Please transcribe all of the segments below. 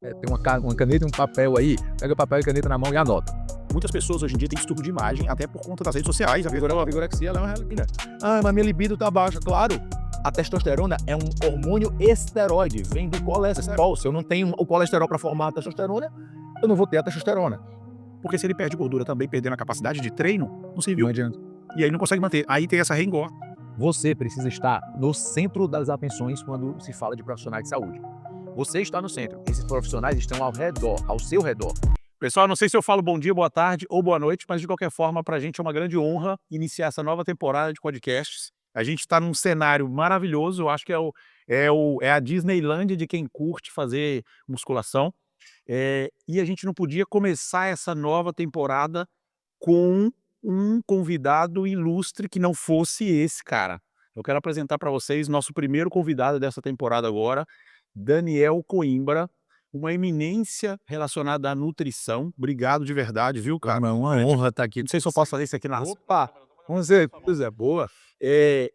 Tem uma caneta e um papel aí, pega papel e caneta na mão e anota. Muitas pessoas hoje em dia têm distúrbio de imagem, até por conta das redes sociais. A Vigorexia ela é uma realidade. Ah, mas minha libido tá baixa. Claro, a testosterona é um hormônio esteroide, vem do colesterol. Se eu não tenho o colesterol para formar a testosterona, eu não vou ter a testosterona. Porque se ele perde gordura também, perdendo a capacidade de treino, não serviu. Não adianta. E aí não consegue manter. Aí tem essa reengorda. Você precisa estar no centro das atenções quando se fala de profissionais de saúde. Você está no centro, esses profissionais estão ao redor, ao seu redor. Pessoal, não sei se eu falo bom dia, boa tarde ou boa noite, mas de qualquer forma, para a gente é uma grande honra iniciar essa nova temporada de podcasts. A gente está num cenário maravilhoso, eu acho que é a Disneylândia de quem curte fazer musculação. E a gente não podia começar essa nova temporada com um convidado ilustre que não fosse esse cara. Eu quero apresentar para vocês nosso primeiro convidado dessa temporada agora, Daniel Coimbra, uma eminência relacionada à nutrição. Obrigado de verdade, viu, cara? É uma honra estar aqui. Não sei se eu posso fazer isso aqui na... Opa, com certeza, boa.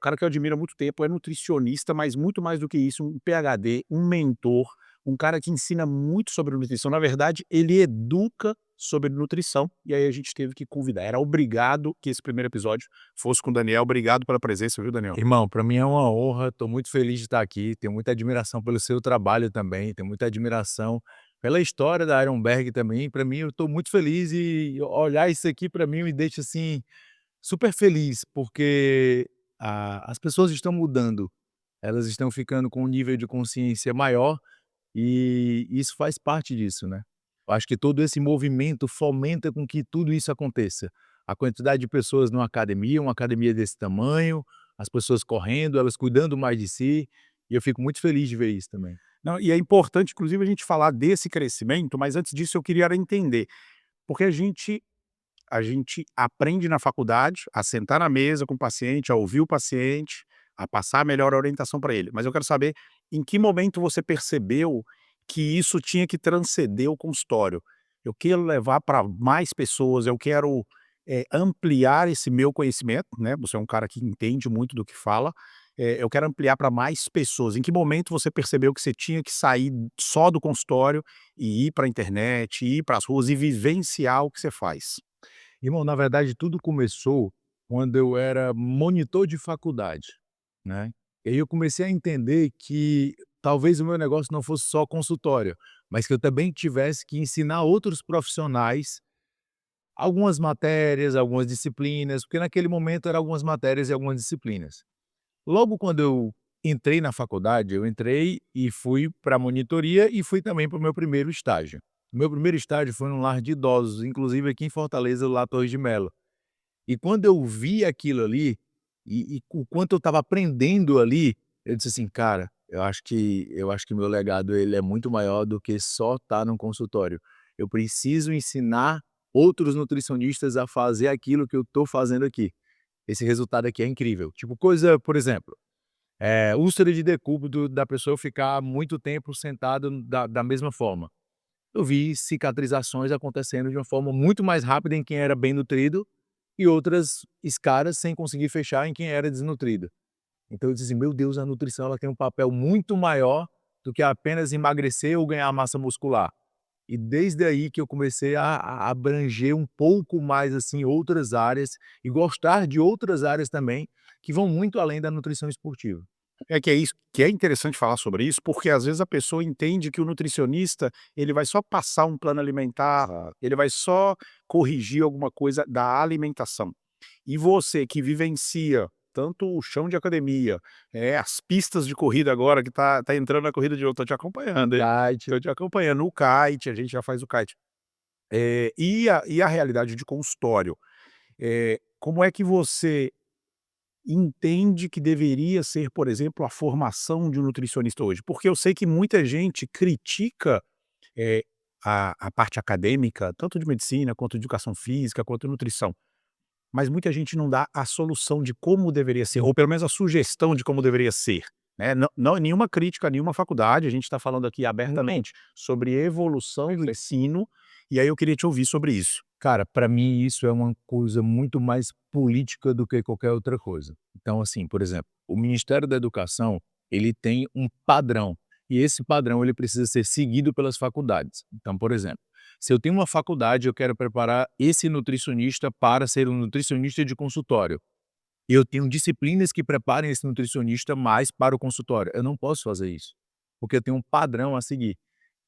Cara que eu admiro há muito tempo, é nutricionista, mas muito mais do que isso, um PhD, um mentor, um cara que ensina muito sobre nutrição. Na verdade, ele educa sobre nutrição, e aí a gente teve que convidar. Era obrigado que esse primeiro episódio fosse com o Daniel. Obrigado pela presença, viu, Daniel? Irmão, para mim é uma honra, estou muito feliz de estar aqui, tenho muita admiração pelo seu trabalho também, tenho muita admiração pela história da Ironberg também. Para mim, eu estou muito feliz e olhar isso aqui para mim me deixa assim super feliz, porque as pessoas estão mudando, elas estão ficando com um nível de consciência maior e isso faz parte disso, né. Eu acho que todo esse movimento fomenta com que tudo isso aconteça. A quantidade de pessoas numa academia, uma academia desse tamanho, as pessoas correndo, elas cuidando mais de si, e eu fico muito feliz de ver isso também. Não, e é importante, inclusive, a gente falar desse crescimento, mas antes disso eu queria era entender, porque a gente aprende na faculdade a sentar na mesa com o paciente, a ouvir o paciente, a passar a melhor orientação para ele. Mas eu quero saber em que momento você percebeu que isso tinha que transcender o consultório. Eu quero levar para mais pessoas, eu quero ampliar esse meu conhecimento, né? Você é um cara que entende muito do que fala. Eu quero ampliar para mais pessoas. Em que momento você percebeu que você tinha que sair só do consultório e ir para a internet, ir para as ruas e vivenciar o que você faz? Irmão, na verdade tudo começou quando eu era monitor de faculdade, né. E aí eu comecei a entender que talvez o meu negócio não fosse só consultório, mas que eu também tivesse que ensinar outros profissionais algumas matérias, algumas disciplinas, porque naquele momento eram algumas matérias e algumas disciplinas. Logo quando eu entrei na faculdade, eu entrei e fui para a monitoria e fui também para o meu primeiro estágio. O meu primeiro estágio foi num lar de idosos, inclusive aqui em Fortaleza, lá Torres de Melo. E quando eu vi aquilo ali, e o quanto eu estava aprendendo ali, eu disse assim: "Cara, eu acho que meu legado ele é muito maior do que só estar num consultório. Eu preciso ensinar outros nutricionistas a fazer aquilo que eu estou fazendo aqui. Esse resultado aqui é incrível". Tipo coisa, por exemplo, úlcera de decúbito da pessoa ficar muito tempo sentada da mesma forma. Eu vi cicatrizações acontecendo de uma forma muito mais rápida em quem era bem nutrido e outras escaras sem conseguir fechar em quem era desnutrido. Então eu disse assim: "Meu Deus, a nutrição ela tem um papel muito maior do que apenas emagrecer ou ganhar massa muscular". E desde aí que eu comecei a abranger um pouco mais, assim, outras áreas e gostar de outras áreas também, que vão muito além da nutrição esportiva. Que é interessante falar sobre isso, porque às vezes a pessoa entende que o nutricionista, ele vai só passar um plano alimentar, ele vai só corrigir alguma coisa da alimentação. E você que vivencia tanto o chão de academia, as pistas de corrida agora que tá entrando na corrida de novo, tô te acompanhando, hein. Verdade. Tô te acompanhando. O kite, a gente já faz o kite. E a realidade de consultório, como é que você entende que deveria ser, por exemplo, a formação de um nutricionista hoje? Porque eu sei que muita gente critica, eh, a parte acadêmica, tanto de medicina, quanto de educação física, quanto nutrição, mas muita gente não dá a solução de como deveria ser, ou pelo menos a sugestão de como deveria ser, né. Não nenhuma crítica a nenhuma faculdade, a gente está falando aqui abertamente sobre evolução do ensino, e aí eu queria te ouvir sobre isso. Cara, para mim isso é uma coisa muito mais política do que qualquer outra coisa. Então, assim, por exemplo, o Ministério da Educação, ele tem um padrão. E esse padrão ele precisa ser seguido pelas faculdades. Então, por exemplo, se eu tenho uma faculdade, eu quero preparar esse nutricionista para ser um nutricionista de consultório. E eu tenho disciplinas que preparem esse nutricionista mais para o consultório. Eu não posso fazer isso, porque eu tenho um padrão a seguir.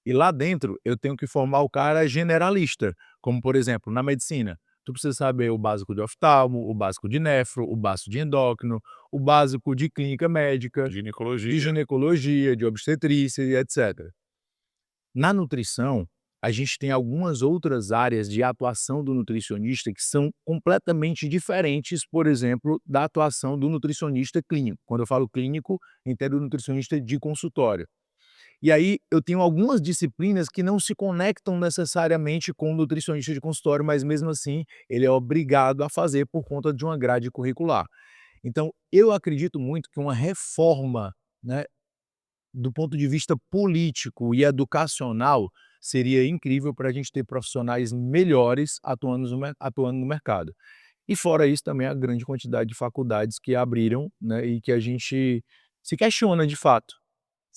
E lá dentro eu tenho que formar o cara generalista, como por exemplo, na medicina, tu precisa saber o básico de oftalmo, o básico de nefro, o básico de endócrino, o básico de clínica médica, de Ginecologia. ginecologia, de obstetrícia e etcétera. Na nutrição, a gente tem algumas outras áreas de atuação do nutricionista que são completamente diferentes, por exemplo, da atuação do nutricionista clínico. Quando eu falo clínico, entendo o nutricionista de consultório. E aí eu tenho algumas disciplinas que não se conectam necessariamente com o nutricionista de consultório, mas mesmo assim ele é obrigado a fazer por conta de uma grade curricular. Então eu acredito muito que uma reforma, né, do ponto de vista político e educacional seria incrível para a gente ter profissionais melhores atuando no mercado. E fora isso também a grande quantidade de faculdades que abriram, né, e que a gente se questiona de fato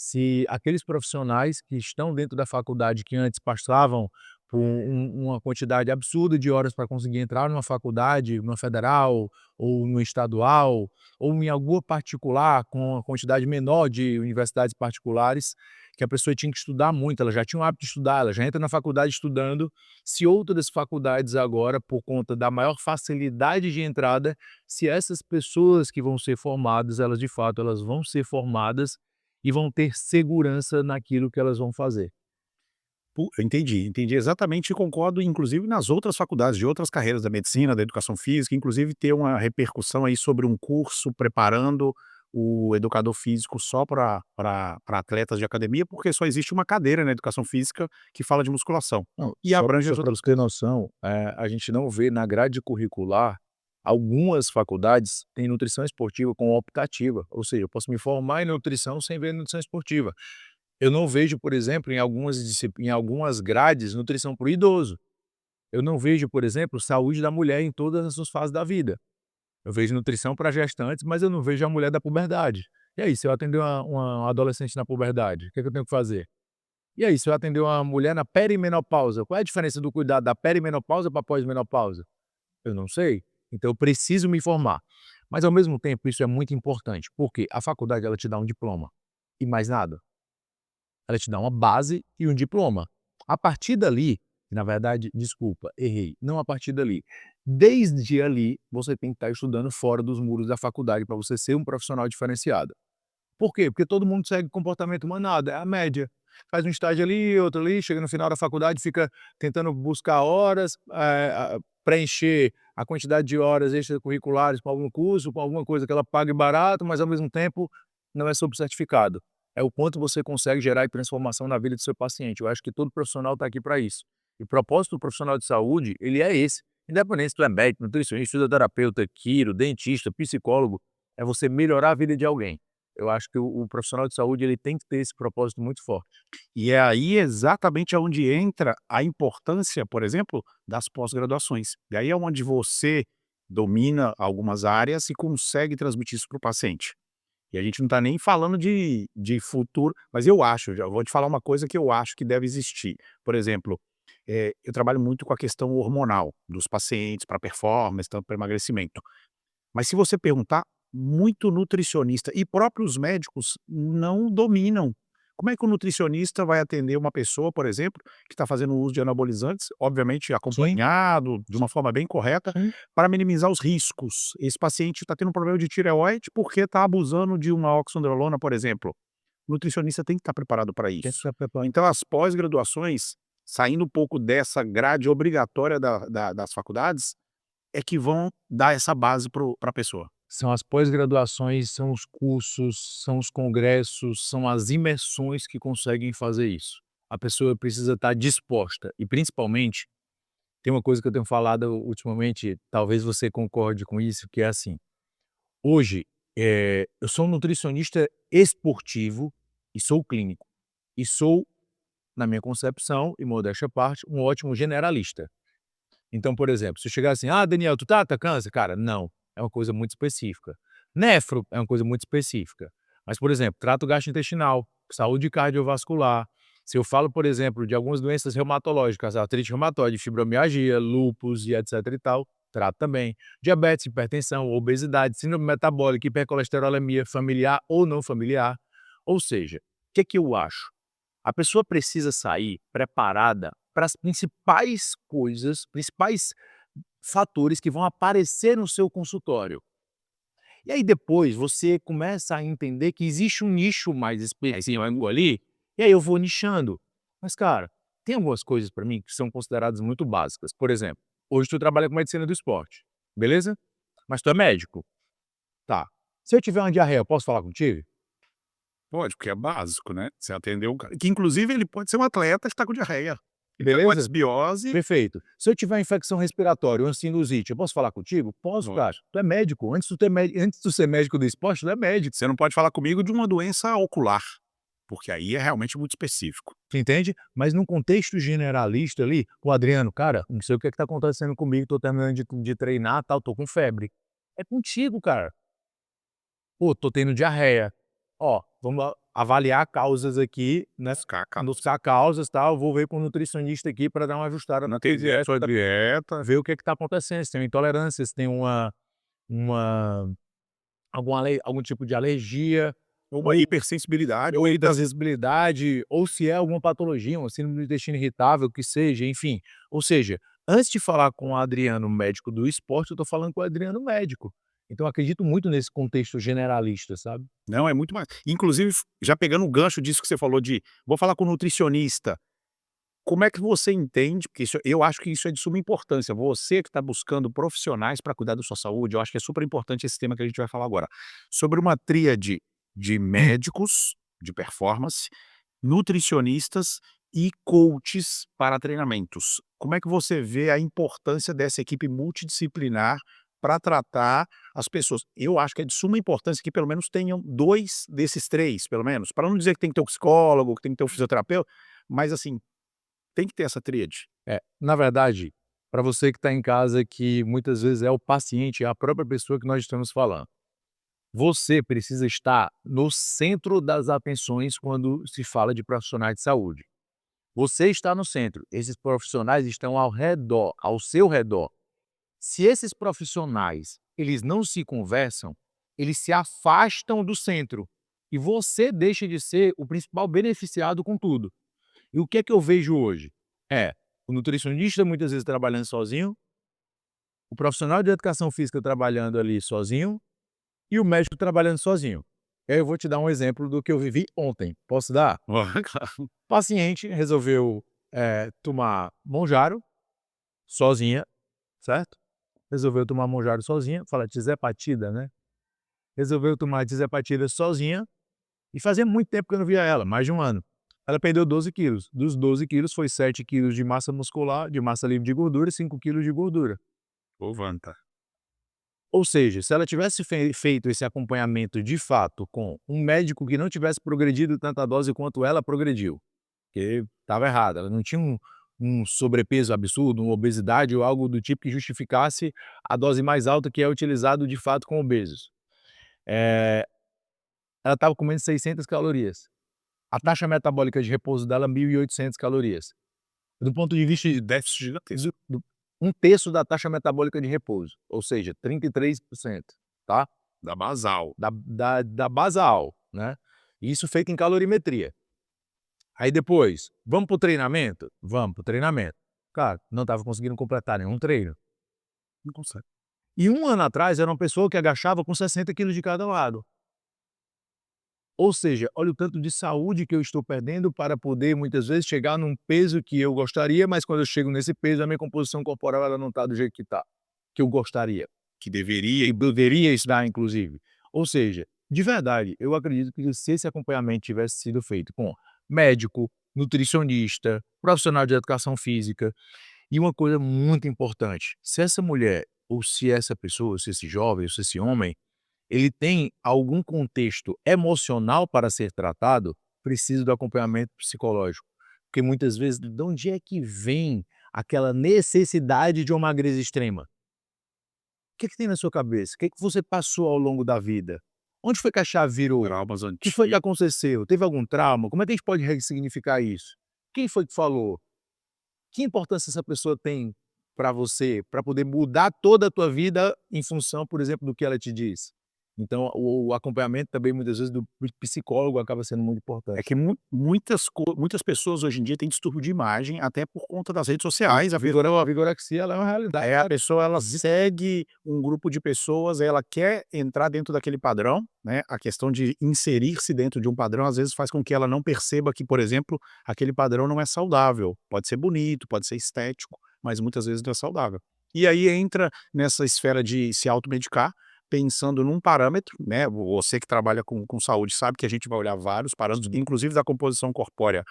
se aqueles profissionais que estão dentro da faculdade, que antes passavam por uma quantidade absurda de horas para conseguir entrar numa faculdade, numa federal ou numa estadual, ou em alguma particular, com uma quantidade menor de universidades particulares, que a pessoa tinha que estudar muito, ela já tinha o hábito de estudar, ela já entra na faculdade estudando. Se outras faculdades agora, por conta da maior facilidade de entrada, se essas pessoas que vão ser formadas, elas de fato elas vão ser formadas e vão ter segurança naquilo que elas vão fazer. Entendi exatamente e concordo inclusive nas outras faculdades de outras carreiras da medicina, da educação física, inclusive ter uma repercussão aí sobre um curso preparando o educador físico só para atletas de academia, porque só existe uma cadeira na educação física que fala de musculação, Não, e abrange só as para outras. você ter noção, a gente não vê na grade curricular, algumas faculdades têm nutrição esportiva como optativa, ou seja, eu posso me formar em nutrição sem ver nutrição esportiva. Eu não vejo, por exemplo, em algumas grades, nutrição para o idoso. Eu não vejo, por exemplo, saúde da mulher em todas as suas fases da vida. Eu vejo nutrição para gestantes, mas eu não vejo a mulher da puberdade. E aí, se eu atender uma adolescente na puberdade, o que é que eu tenho que fazer? E aí, se eu atender uma mulher na perimenopausa, qual é a diferença do cuidado da perimenopausa para pós-menopausa? Eu não sei. Então eu preciso me informar. Mas ao mesmo tempo isso é muito importante, porque a faculdade ela te dá um diploma, e mais nada. Ela te dá uma base e um diploma. A partir dali, na verdade, desculpa, errei, não a partir dali. Desde ali, você tem que estar estudando fora dos muros da faculdade para você ser um profissional diferenciado. Por quê? Porque todo mundo segue comportamento manada, é a média. Faz um estágio ali, outro ali, chega no final da faculdade, fica tentando buscar horas, preencher a quantidade de horas extracurriculares para algum curso, para alguma coisa que ela pague barato, mas ao mesmo tempo não é sobre certificado. É o quanto você consegue gerar transformação na vida do seu paciente. Eu acho que todo profissional está aqui para isso. E o propósito do profissional de saúde, ele é esse. Independente se tu é médico, nutricionista, fisioterapeuta, quiro, dentista, psicólogo, é você melhorar a vida de alguém. Eu acho que o profissional de saúde ele tem que ter esse propósito muito forte. E é aí exatamente aonde entra a importância, por exemplo, das pós-graduações. E aí é onde você domina algumas áreas e consegue transmitir isso para o paciente. E a gente não está nem falando de futuro, mas eu acho, já vou te falar uma coisa que eu acho que deve existir. Por exemplo, eu trabalho muito com a questão hormonal dos pacientes para performance, tanto para emagrecimento. Mas se você perguntar, muito nutricionista e próprios médicos não dominam. Como é que o nutricionista vai atender uma pessoa, por exemplo, que está fazendo uso de anabolizantes, obviamente Sim, acompanhado, de uma forma bem correta, sim. para minimizar os riscos? Esse paciente está tendo um problema de tireoide porque está abusando de uma oxandrolona, por exemplo. O nutricionista tem que estar preparado para Tem que isso. estar preparado. Então, as pós-graduações, saindo um pouco dessa grade obrigatória das faculdades, é que vão dar essa base para a pessoa. São as pós-graduações, são os cursos, são os congressos, são as imersões que conseguem fazer isso. A pessoa precisa estar disposta e principalmente, tem uma coisa que eu tenho falado ultimamente, talvez você concorde com isso, que é assim, hoje, eu sou um nutricionista esportivo e sou clínico, e sou, na minha concepção, e modéstia à parte, um ótimo generalista. Então, por exemplo, se eu chegar assim: "Ah, Daniel, tu trata câncer?" Cara, não, é uma coisa muito específica. Nefro é uma coisa muito específica. Mas, por exemplo, trato gastrointestinal, saúde cardiovascular. Se eu falo, por exemplo, de algumas doenças reumatológicas, artrite reumatoide, fibromialgia, lúpus e etc e tal, trato também. Diabetes, hipertensão, obesidade, síndrome metabólica, hipercolesterolemia familiar ou não familiar. Ou seja, o que que eu acho? A pessoa precisa sair preparada para as principais coisas, principais fatores que vão aparecer no seu consultório. E aí depois você começa a entender que existe um nicho mais específico ali, e aí eu vou nichando. Mas cara, tem algumas coisas para mim que são consideradas muito básicas. Por exemplo, hoje tu trabalha com medicina do esporte, beleza? Mas tu é médico, tá. Se eu tiver uma diarreia, eu posso falar contigo? Pode, porque é básico, né, você atendeu um cara que inclusive ele pode ser um atleta que está com diarreia. Ele está com a Beleza? desbiose. Perfeito. Se eu tiver uma infecção respiratória, uma sinusite, eu posso falar contigo? Posso, cara. Pode. Tu é médico. Antes de tu ser médico do esporte, tu é médico. Você não pode falar comigo de uma doença ocular, porque aí é realmente muito específico. Tu entende? Mas num contexto generalista ali, o Adriano, cara, não sei o que é que tá acontecendo comigo, tô terminando de treinar, tal, tô com febre. É contigo, cara. Pô, tô tendo diarreia. Ó, vamos avaliar causas aqui, né? Buscar a causa. Buscar causas, tal. Vou ver com o nutricionista aqui para dar uma ajustada na tua Entender a sua dieta, dieta. ver o que é que tá acontecendo, se tem uma intolerância, se tem uma algum tipo de alergia, Uma hipersensibilidade ou ou hipersensibilidade, ou se é alguma patologia, uma síndrome do intestino irritável, que seja, enfim. Ou seja, antes de falar com o Adriano, médico do esporte, eu estou falando com o Adriano, médico. Então eu acredito muito nesse contexto generalista, sabe. não, é muito mais inclusive, já pegando o gancho disso que você falou de vou falar com o nutricionista, como é que você entende, porque isso eu acho que isso é de suma importância, você que está buscando profissionais para cuidar da sua saúde, eu acho que é super importante esse tema que a gente vai falar agora, sobre uma tríade de médicos de performance, nutricionistas e coaches para treinamentos. Como é que você vê a importância dessa equipe multidisciplinar para tratar as pessoas? Eu acho que é de suma importância que pelo menos tenham 2 desses 3, pelo menos, para não dizer que tem que ter um psicólogo, que tem que ter um fisioterapeuta, mas assim, tem que ter essa tríade. Na verdade, para você que está em casa, que muitas vezes é o paciente, é a própria pessoa que nós estamos falando. Você precisa estar no centro das atenções quando se fala de profissionais de saúde. Você está no centro, esses profissionais estão ao redor, ao seu redor. Se esses profissionais, eles não se conversam, eles se afastam do centro e você deixa de ser o principal beneficiado com tudo. E o que é que eu vejo hoje? É o nutricionista muitas vezes trabalhando sozinho, o profissional de educação física trabalhando ali sozinho e o médico trabalhando sozinho. E aí eu vou te dar um exemplo do que eu vivi ontem. Posso dar? Claro. O paciente resolveu, tomar Monjaro sozinha, certo? Resolveu tomar Monjaro sozinha, fala Tizepatida, né? Resolveu tomar Tizepatida sozinha e fazia muito tempo que eu não via ela, mais de um ano. Ela perdeu 12 quilos. Dos 12 quilos foi 7 quilos de massa muscular, de massa livre de gordura e 5 quilos de gordura. Ovanta. Ou seja, se ela tivesse feito esse acompanhamento de fato com um médico que não tivesse progredido tanta dose quanto ela progrediu, porque estava errada, ela não tinha um sobrepeso absurdo, uma obesidade ou algo do tipo que justificasse a dose mais alta que é utilizado de fato com obesos. Eh, Ela estava comendo 600 calorias. A taxa metabólica de repouso dela 1.800 calorias. Do ponto de vista De déficit gigantesco. do 1/3 da taxa metabólica de repouso, ou seja, 33%, tá? Da basal. Da basal, né? Isso feito em calorimetria. Aí depois, vamos para o treinamento? Vamos para o treinamento. Cara, não estava conseguindo completar nenhum treino. Não consegue. E um ano atrás era uma pessoa que agachava com 60 quilos de cada lado. Ou seja, olha o tanto de saúde que eu estou perdendo para poder muitas vezes chegar num peso que eu gostaria, mas quando eu chego nesse peso, a minha composição corporal ela não está do jeito que está, que eu gostaria, Que deveria. que deveria estar inclusive. Ou seja, de verdade, eu acredito que se esse acompanhamento tivesse sido feito com médico, nutricionista, profissional de educação física, e uma coisa muito importante, se essa mulher, ou se essa pessoa, se esse jovem, ou se esse homem, ele tem algum contexto emocional para ser tratado, precisa do acompanhamento psicológico. Porque muitas vezes, de onde é que vem aquela necessidade de uma magreza extrema? O que é que tem na sua cabeça? O que é que você passou ao longo da vida? Onde foi que a chave virou? O Traumas que foi que antigos. aconteceu? Teve algum trauma? Como é que a gente pode ressignificar isso? Quem foi que falou? Que importância essa pessoa tem para você, para poder mudar toda a tua vida em função, por exemplo, do que ela te diz? Então o acompanhamento também muitas vezes do psicólogo acaba sendo muito É importante. que muitas pessoas hoje em dia têm distúrbio de imagem, até por conta das redes Vi sociais. vigorexia ela é uma realidade. A pessoa ela segue um grupo de pessoas, ela quer entrar dentro daquele padrão, né, a questão de inserir-se dentro de um padrão, às vezes, faz com que ela não perceba que, por exemplo, aquele padrão não é saudável. Pode ser bonito, pode ser estético, mas muitas vezes não é saudável. E aí entra nessa esfera de se automedicar, pensando num parâmetro, né, você que trabalha com saúde sabe que a gente vai olhar vários parâmetros, Sim. inclusive da composição corpórea.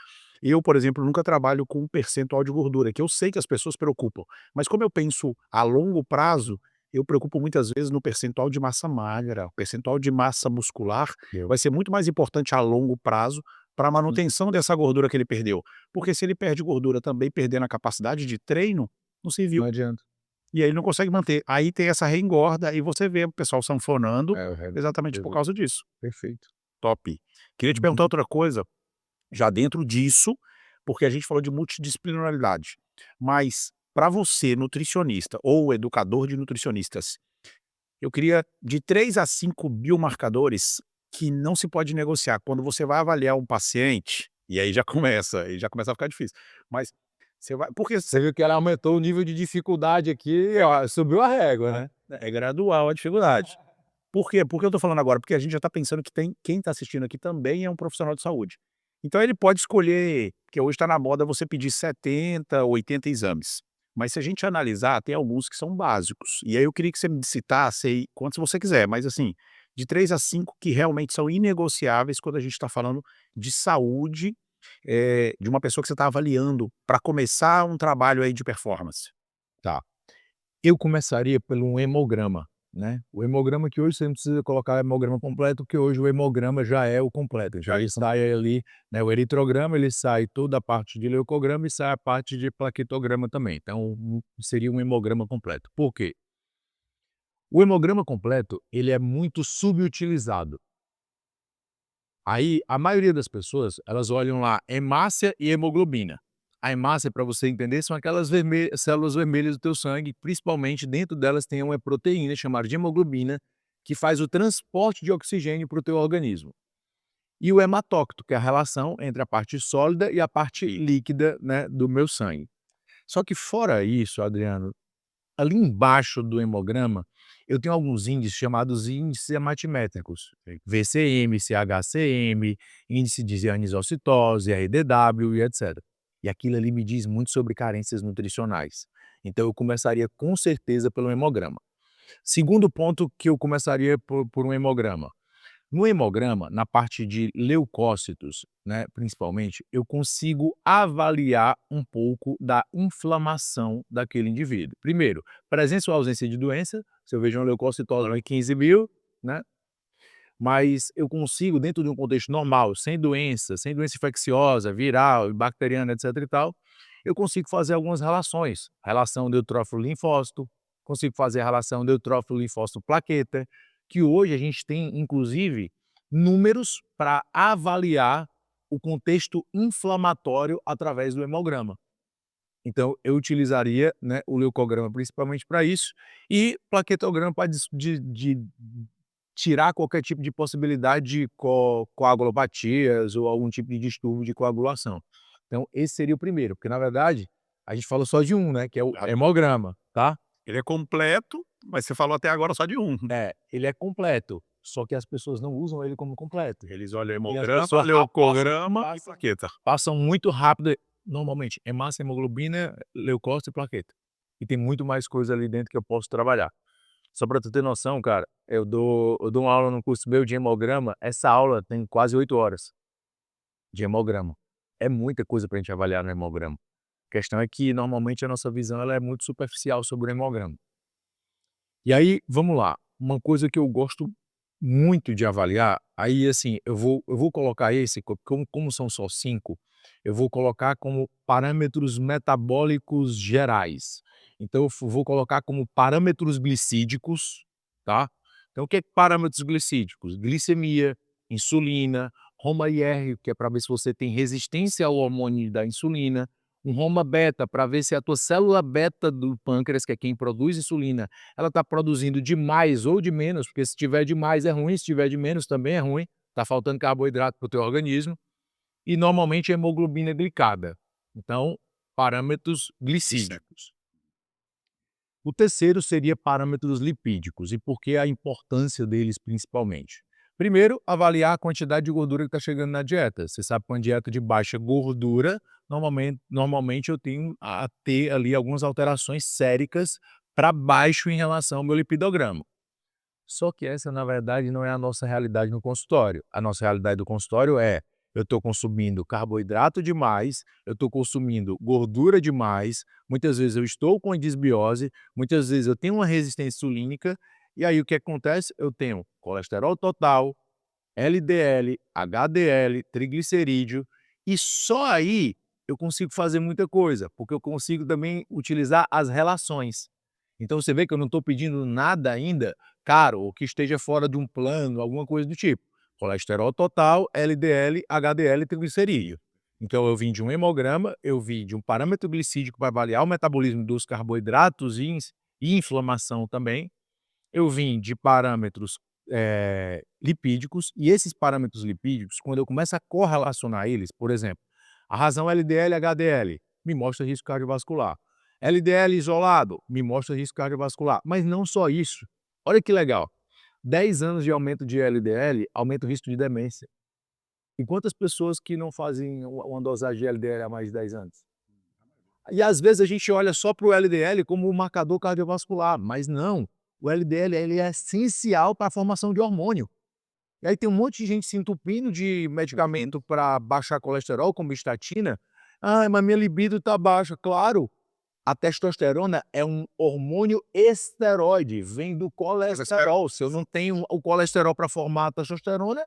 Eu, por exemplo, nunca trabalho com percentual de gordura, que eu sei que as pessoas preocupam. Mas como eu penso a longo prazo, eu preocupo muitas vezes no percentual de massa magra, o percentual de massa muscular Eu vai ser muito mais importante a longo prazo para a manutenção dessa gordura que ele perdeu. Porque se ele perde gordura também perdendo a capacidade de treino, não não serviu. adianta. E aí ele não consegue manter. Aí tem essa reengorda e você vê o pessoal sanfonando É, o re exatamente por causa disso. perfeito. Top. Queria te Uhum. perguntar outra coisa, já dentro disso, porque a gente falou de multidisciplinaridade, mas para você, nutricionista ou educador de nutricionistas, eu queria de 3 a 5 biomarcadores que não se pode negociar. Quando você vai avaliar um paciente, e aí já começa a ficar difícil, mas você vai porque Você viu que ela aumentou o nível de dificuldade aqui, ó, subiu a régua, né. é gradual a dificuldade. Por quê? Por que eu tô falando agora? Porque a gente já tá pensando que tem quem tá assistindo aqui também é um profissional de saúde. Então ele pode escolher, porque hoje tá na moda você pedir 70, 80 exames. Mas se a gente analisar, tem alguns que são básicos. E aí eu queria que você me citasse aí quantos você quiser, mas assim, de 3 a 5 que realmente são inegociáveis quando a gente tá falando de saúde, de uma pessoa que você tá avaliando para começar um trabalho aí de performance. Tá. Eu começaria pelo um hemograma, né. O hemograma que hoje você não precisa colocar o hemograma completo, porque hoje o hemograma já é o completo, já ele sai ali, né, o eritrograma, ele sai toda a parte de leucograma e sai a parte de plaquetograma também, então seria um hemograma completo. Por quê? O hemograma completo, ele é muito subutilizado. Aí, a maioria das pessoas, elas olham lá hemácia e hemoglobina. A hemácia, para você entender, são aquelas células vermelhas do teu sangue, principalmente dentro delas tem uma proteína chamada de hemoglobina, que faz o transporte de oxigênio para o teu organismo. E o hematócrito, que é a relação entre a parte sólida e a parte líquida, né, do meu sangue. Só que fora isso, Adriano, ali embaixo do hemograma, eu tenho alguns índices chamados índices hematimétricos, VCM, CHCM, índice de anisocitose, RDW e etc. E aquilo ali me diz muito sobre carências nutricionais. Então eu começaria com certeza pelo hemograma. Segundo ponto que eu começaria por um hemograma. No hemograma, na parte de leucócitos, né, principalmente, eu consigo avaliar um pouco da inflamação daquele indivíduo. Primeiro, presença ou ausência de doença, se eu vejo uma leucocitose em 15.000, né, mas eu consigo, dentro de um contexto normal, sem doença infecciosa, viral, bacteriana, etc e tal, eu consigo fazer algumas relações. Relação neutrófilo-linfócito, consigo fazer a relação neutrófilo-linfócito-plaqueta, que hoje a gente tem, inclusive, números para avaliar o contexto inflamatório através do hemograma. Então, eu utilizaria, né, o leucograma principalmente para isso, e plaquetograma para tirar qualquer tipo de possibilidade de coagulopatias ou algum tipo de distúrbio de coagulação. Então, esse seria o primeiro, porque na verdade, a gente falou só de um, né, que é o Tá? hemograma, tá? Ele é completo, mas você falou até agora só de um. É, ele é completo, só que as pessoas não usam ele como completo. Eles olham E as hemograma, pessoas passam leucograma e passam plaqueta. passam muito rápido, normalmente, hemácia, hemoglobina, leucócito e plaqueta. E tem muito mais coisa ali dentro que eu posso trabalhar. Só para tu ter noção, cara, eu dou uma aula no curso meu de hemograma, essa aula tem quase 8 horas de hemograma. É muita coisa para a gente avaliar no hemograma. A questão é que, normalmente, a nossa visão ela é muito superficial sobre o hemograma. E aí, vamos lá, uma coisa que eu gosto muito de avaliar, aí, assim, eu vou colocar esse, como são só 5, eu vou colocar como parâmetros metabólicos gerais. Então eu vou colocar como parâmetros glicídicos, tá. Então, o que é parâmetros glicídicos? Glicemia, insulina, Roma-IR, que é para ver se você tem resistência ao hormônio da insulina, um Roma-beta, para ver se a tua célula beta do pâncreas, que é quem produz insulina, ela está produzindo de mais ou de menos, porque se tiver de mais é ruim, se tiver de menos também é ruim, está faltando carboidrato para o teu organismo, e normalmente a hemoglobina glicada. Então, parâmetros glicídicos. O terceiro seria parâmetros lipídicos. E por que a importância deles principalmente? Primeiro, avaliar a quantidade de gordura que está chegando na dieta. Você sabe que uma dieta de baixa gordura, normalmente eu tenho a ter ali algumas alterações séricas para baixo em relação ao meu lipidograma. Só que essa, na verdade, não é a nossa realidade no consultório. A nossa realidade do consultório é: eu estou consumindo carboidrato demais, eu estou consumindo gordura demais, muitas vezes eu estou com a disbiose, muitas vezes eu tenho uma resistência insulínica, e aí o que acontece? Eu tenho colesterol total, LDL, HDL, triglicerídeo, e só aí eu consigo fazer muita coisa, porque eu consigo também utilizar as relações. Então você vê que eu não estou pedindo nada ainda caro ou que esteja fora de um plano, alguma coisa do tipo. Colesterol total, LDL, HDL e triglicerídeo. Então eu vim de um hemograma, eu vim de um parâmetro glicídico para avaliar o metabolismo dos carboidratos e inflamação também. Eu vim de parâmetros lipídicos, e esses parâmetros lipídicos, quando eu começo a correlacionar eles, por exemplo, a razão LDL HDL me mostra risco cardiovascular. LDL isolado me mostra risco cardiovascular. Mas não só isso. Olha que legal. 10 anos de aumento de LDL aumenta o risco de demência. E quantas pessoas que não fazem uma dosagem de LDL há mais de 10 anos? E às vezes a gente olha só para o LDL como um marcador cardiovascular, mas não. O LDL ele é essencial para a formação de hormônio. E aí tem um monte de gente se entupindo de medicamento para baixar colesterol, como estatina. Ah, mas minha libido está baixa. Claro, a testosterona é um hormônio esteroide, vem do colesterol. Se eu não tenho o colesterol para formar a testosterona,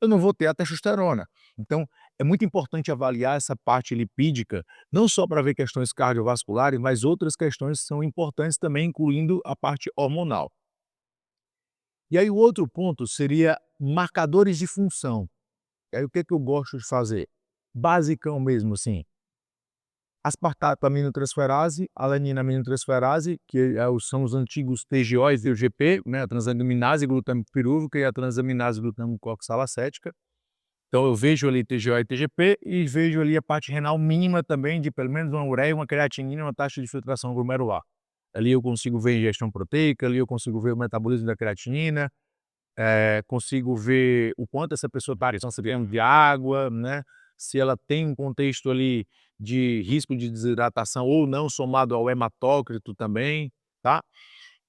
eu não vou ter a testosterona. Então, é muito importante avaliar essa parte lipídica, não só para ver questões cardiovasculares, mas outras questões que são importantes também, incluindo a parte hormonal. E aí o outro ponto seria marcadores de função. E aí o que que eu gosto de fazer? Basicão mesmo assim. Aspartato aminotransferase, alanina aminotransferase, que são os antigos TGOs e o GP, né, a transaminase glutâmico pirúvica e a transaminase glutâmico oxalacética. Então eu vejo ali TGO e TGP e vejo ali a parte renal mínima também de pelo menos uma ureia, uma creatinina e uma taxa de filtração glomerular. Ali eu consigo ver a ingestão proteica, ali eu consigo ver o metabolismo da creatinina, consigo ver o quanto essa pessoa está recebendo de água, né? Se ela tem um contexto ali de risco de desidratação ou não, somado ao hematócrito também, tá?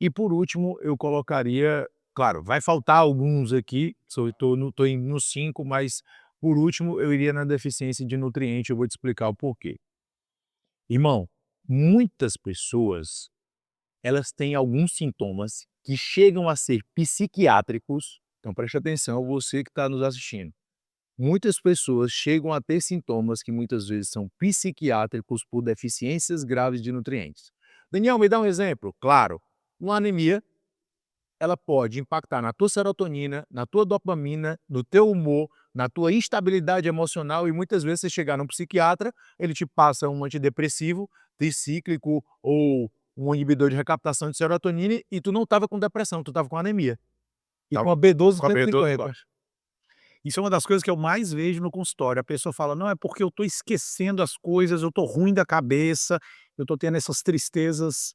E por último, eu colocaria, claro, vai faltar alguns aqui, estou indo no 5, mas por último eu iria na deficiência de nutriente, eu vou te explicar o porquê. Irmão, muitas pessoas, elas têm alguns sintomas que chegam a ser psiquiátricos, então preste atenção você que está nos assistindo. Muitas pessoas chegam a ter sintomas que muitas vezes são psiquiátricos por deficiências graves de nutrientes. Daniel, me dá um exemplo. Claro, uma anemia, ela pode impactar na tua serotonina, na tua dopamina, no teu humor, na tua instabilidade emocional, e muitas vezes você chegar num psiquiatra, ele te passa um antidepressivo tricíclico ou um inibidor de recaptação de serotonina e tu não estava com depressão, tu estava com anemia. E Tá com a B12 com a B12 150. baixa. Isso é uma das coisas que eu mais vejo no consultório. A pessoa fala: "Não, é porque eu estou esquecendo as coisas, eu estou ruim da cabeça, eu estou tendo essas tristezas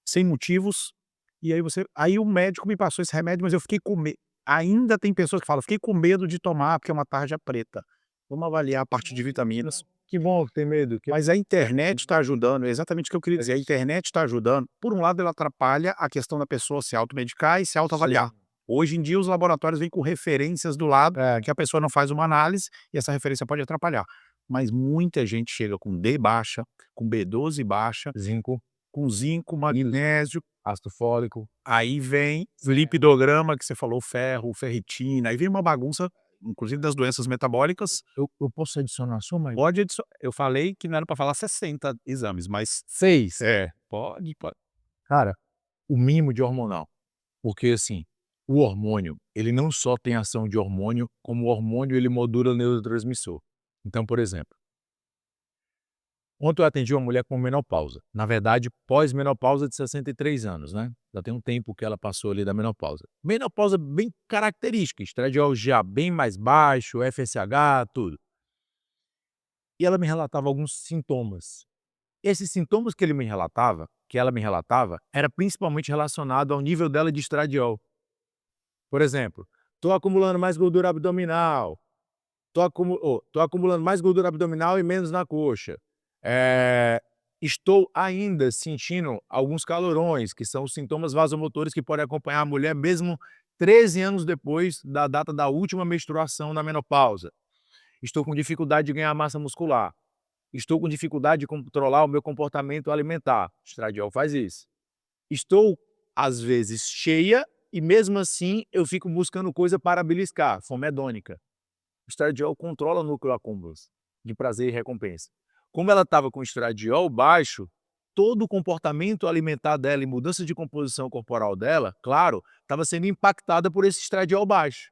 sem motivos". E aí o médico me passou esse remédio, mas eu fiquei com medo. Ainda tem pessoas que falam: "Fiquei com medo de tomar, porque é uma tarja preta". Vamos avaliar a parte de vitaminas. Que bom que tem medo. Que... Mas a internet está ajudando, é exatamente o que eu queria dizer, a internet está ajudando. Por um lado, ela atrapalha a questão da pessoa se automedicar e se autoavaliar. Sim. Hoje em dia, os laboratórios vêm com referências do lado, É, que a pessoa não faz uma análise e essa referência pode atrapalhar. Mas muita gente chega com D baixa, com B12 baixa, zinco, com zinco, magnésio, ácido fólico. aí vem lipidograma, que você falou, ferro, ferritina, aí vem uma bagunça, inclusive das doenças metabólicas. Eu posso adicionar só mais Pode adicionar. Eu falei que não era para falar 60 exames, mas 6? pode. Cara, o mínimo de hormonal. Porque assim, O hormônio, ele não só tem ação de hormônio, como o hormônio ele modula neurotransmissor. Então, por exemplo, ontem eu atendi uma mulher com menopausa, na verdade pós-menopausa de 63 anos, né, já tem um tempo que ela passou ali da menopausa. Menopausa bem característica, estradiol já bem mais baixo, FSH, tudo. E ela me relatava alguns sintomas. Esses sintomas que ela me relatava, era principalmente relacionado ao nível dela de estradiol. Por exemplo, estou acumulando mais gordura abdominal, tô acumulando mais gordura abdominal e menos na coxa. Estou ainda sentindo alguns calorões, que são os sintomas vasomotores que podem acompanhar a mulher mesmo 13 anos depois da data da última menstruação na menopausa. Estou com dificuldade de ganhar massa muscular. Estou com dificuldade de controlar o meu comportamento alimentar. O estradiol faz isso. Estou, às vezes, cheia e mesmo assim eu fico buscando coisa para beliscar, fome hedônica. O estradiol controla o núcleo accumbens de prazer e recompensa. Como ela estava com o estradiol baixo, todo o comportamento alimentar dela e mudança de composição corporal dela, claro, estava sendo impactada por esse estradiol baixo.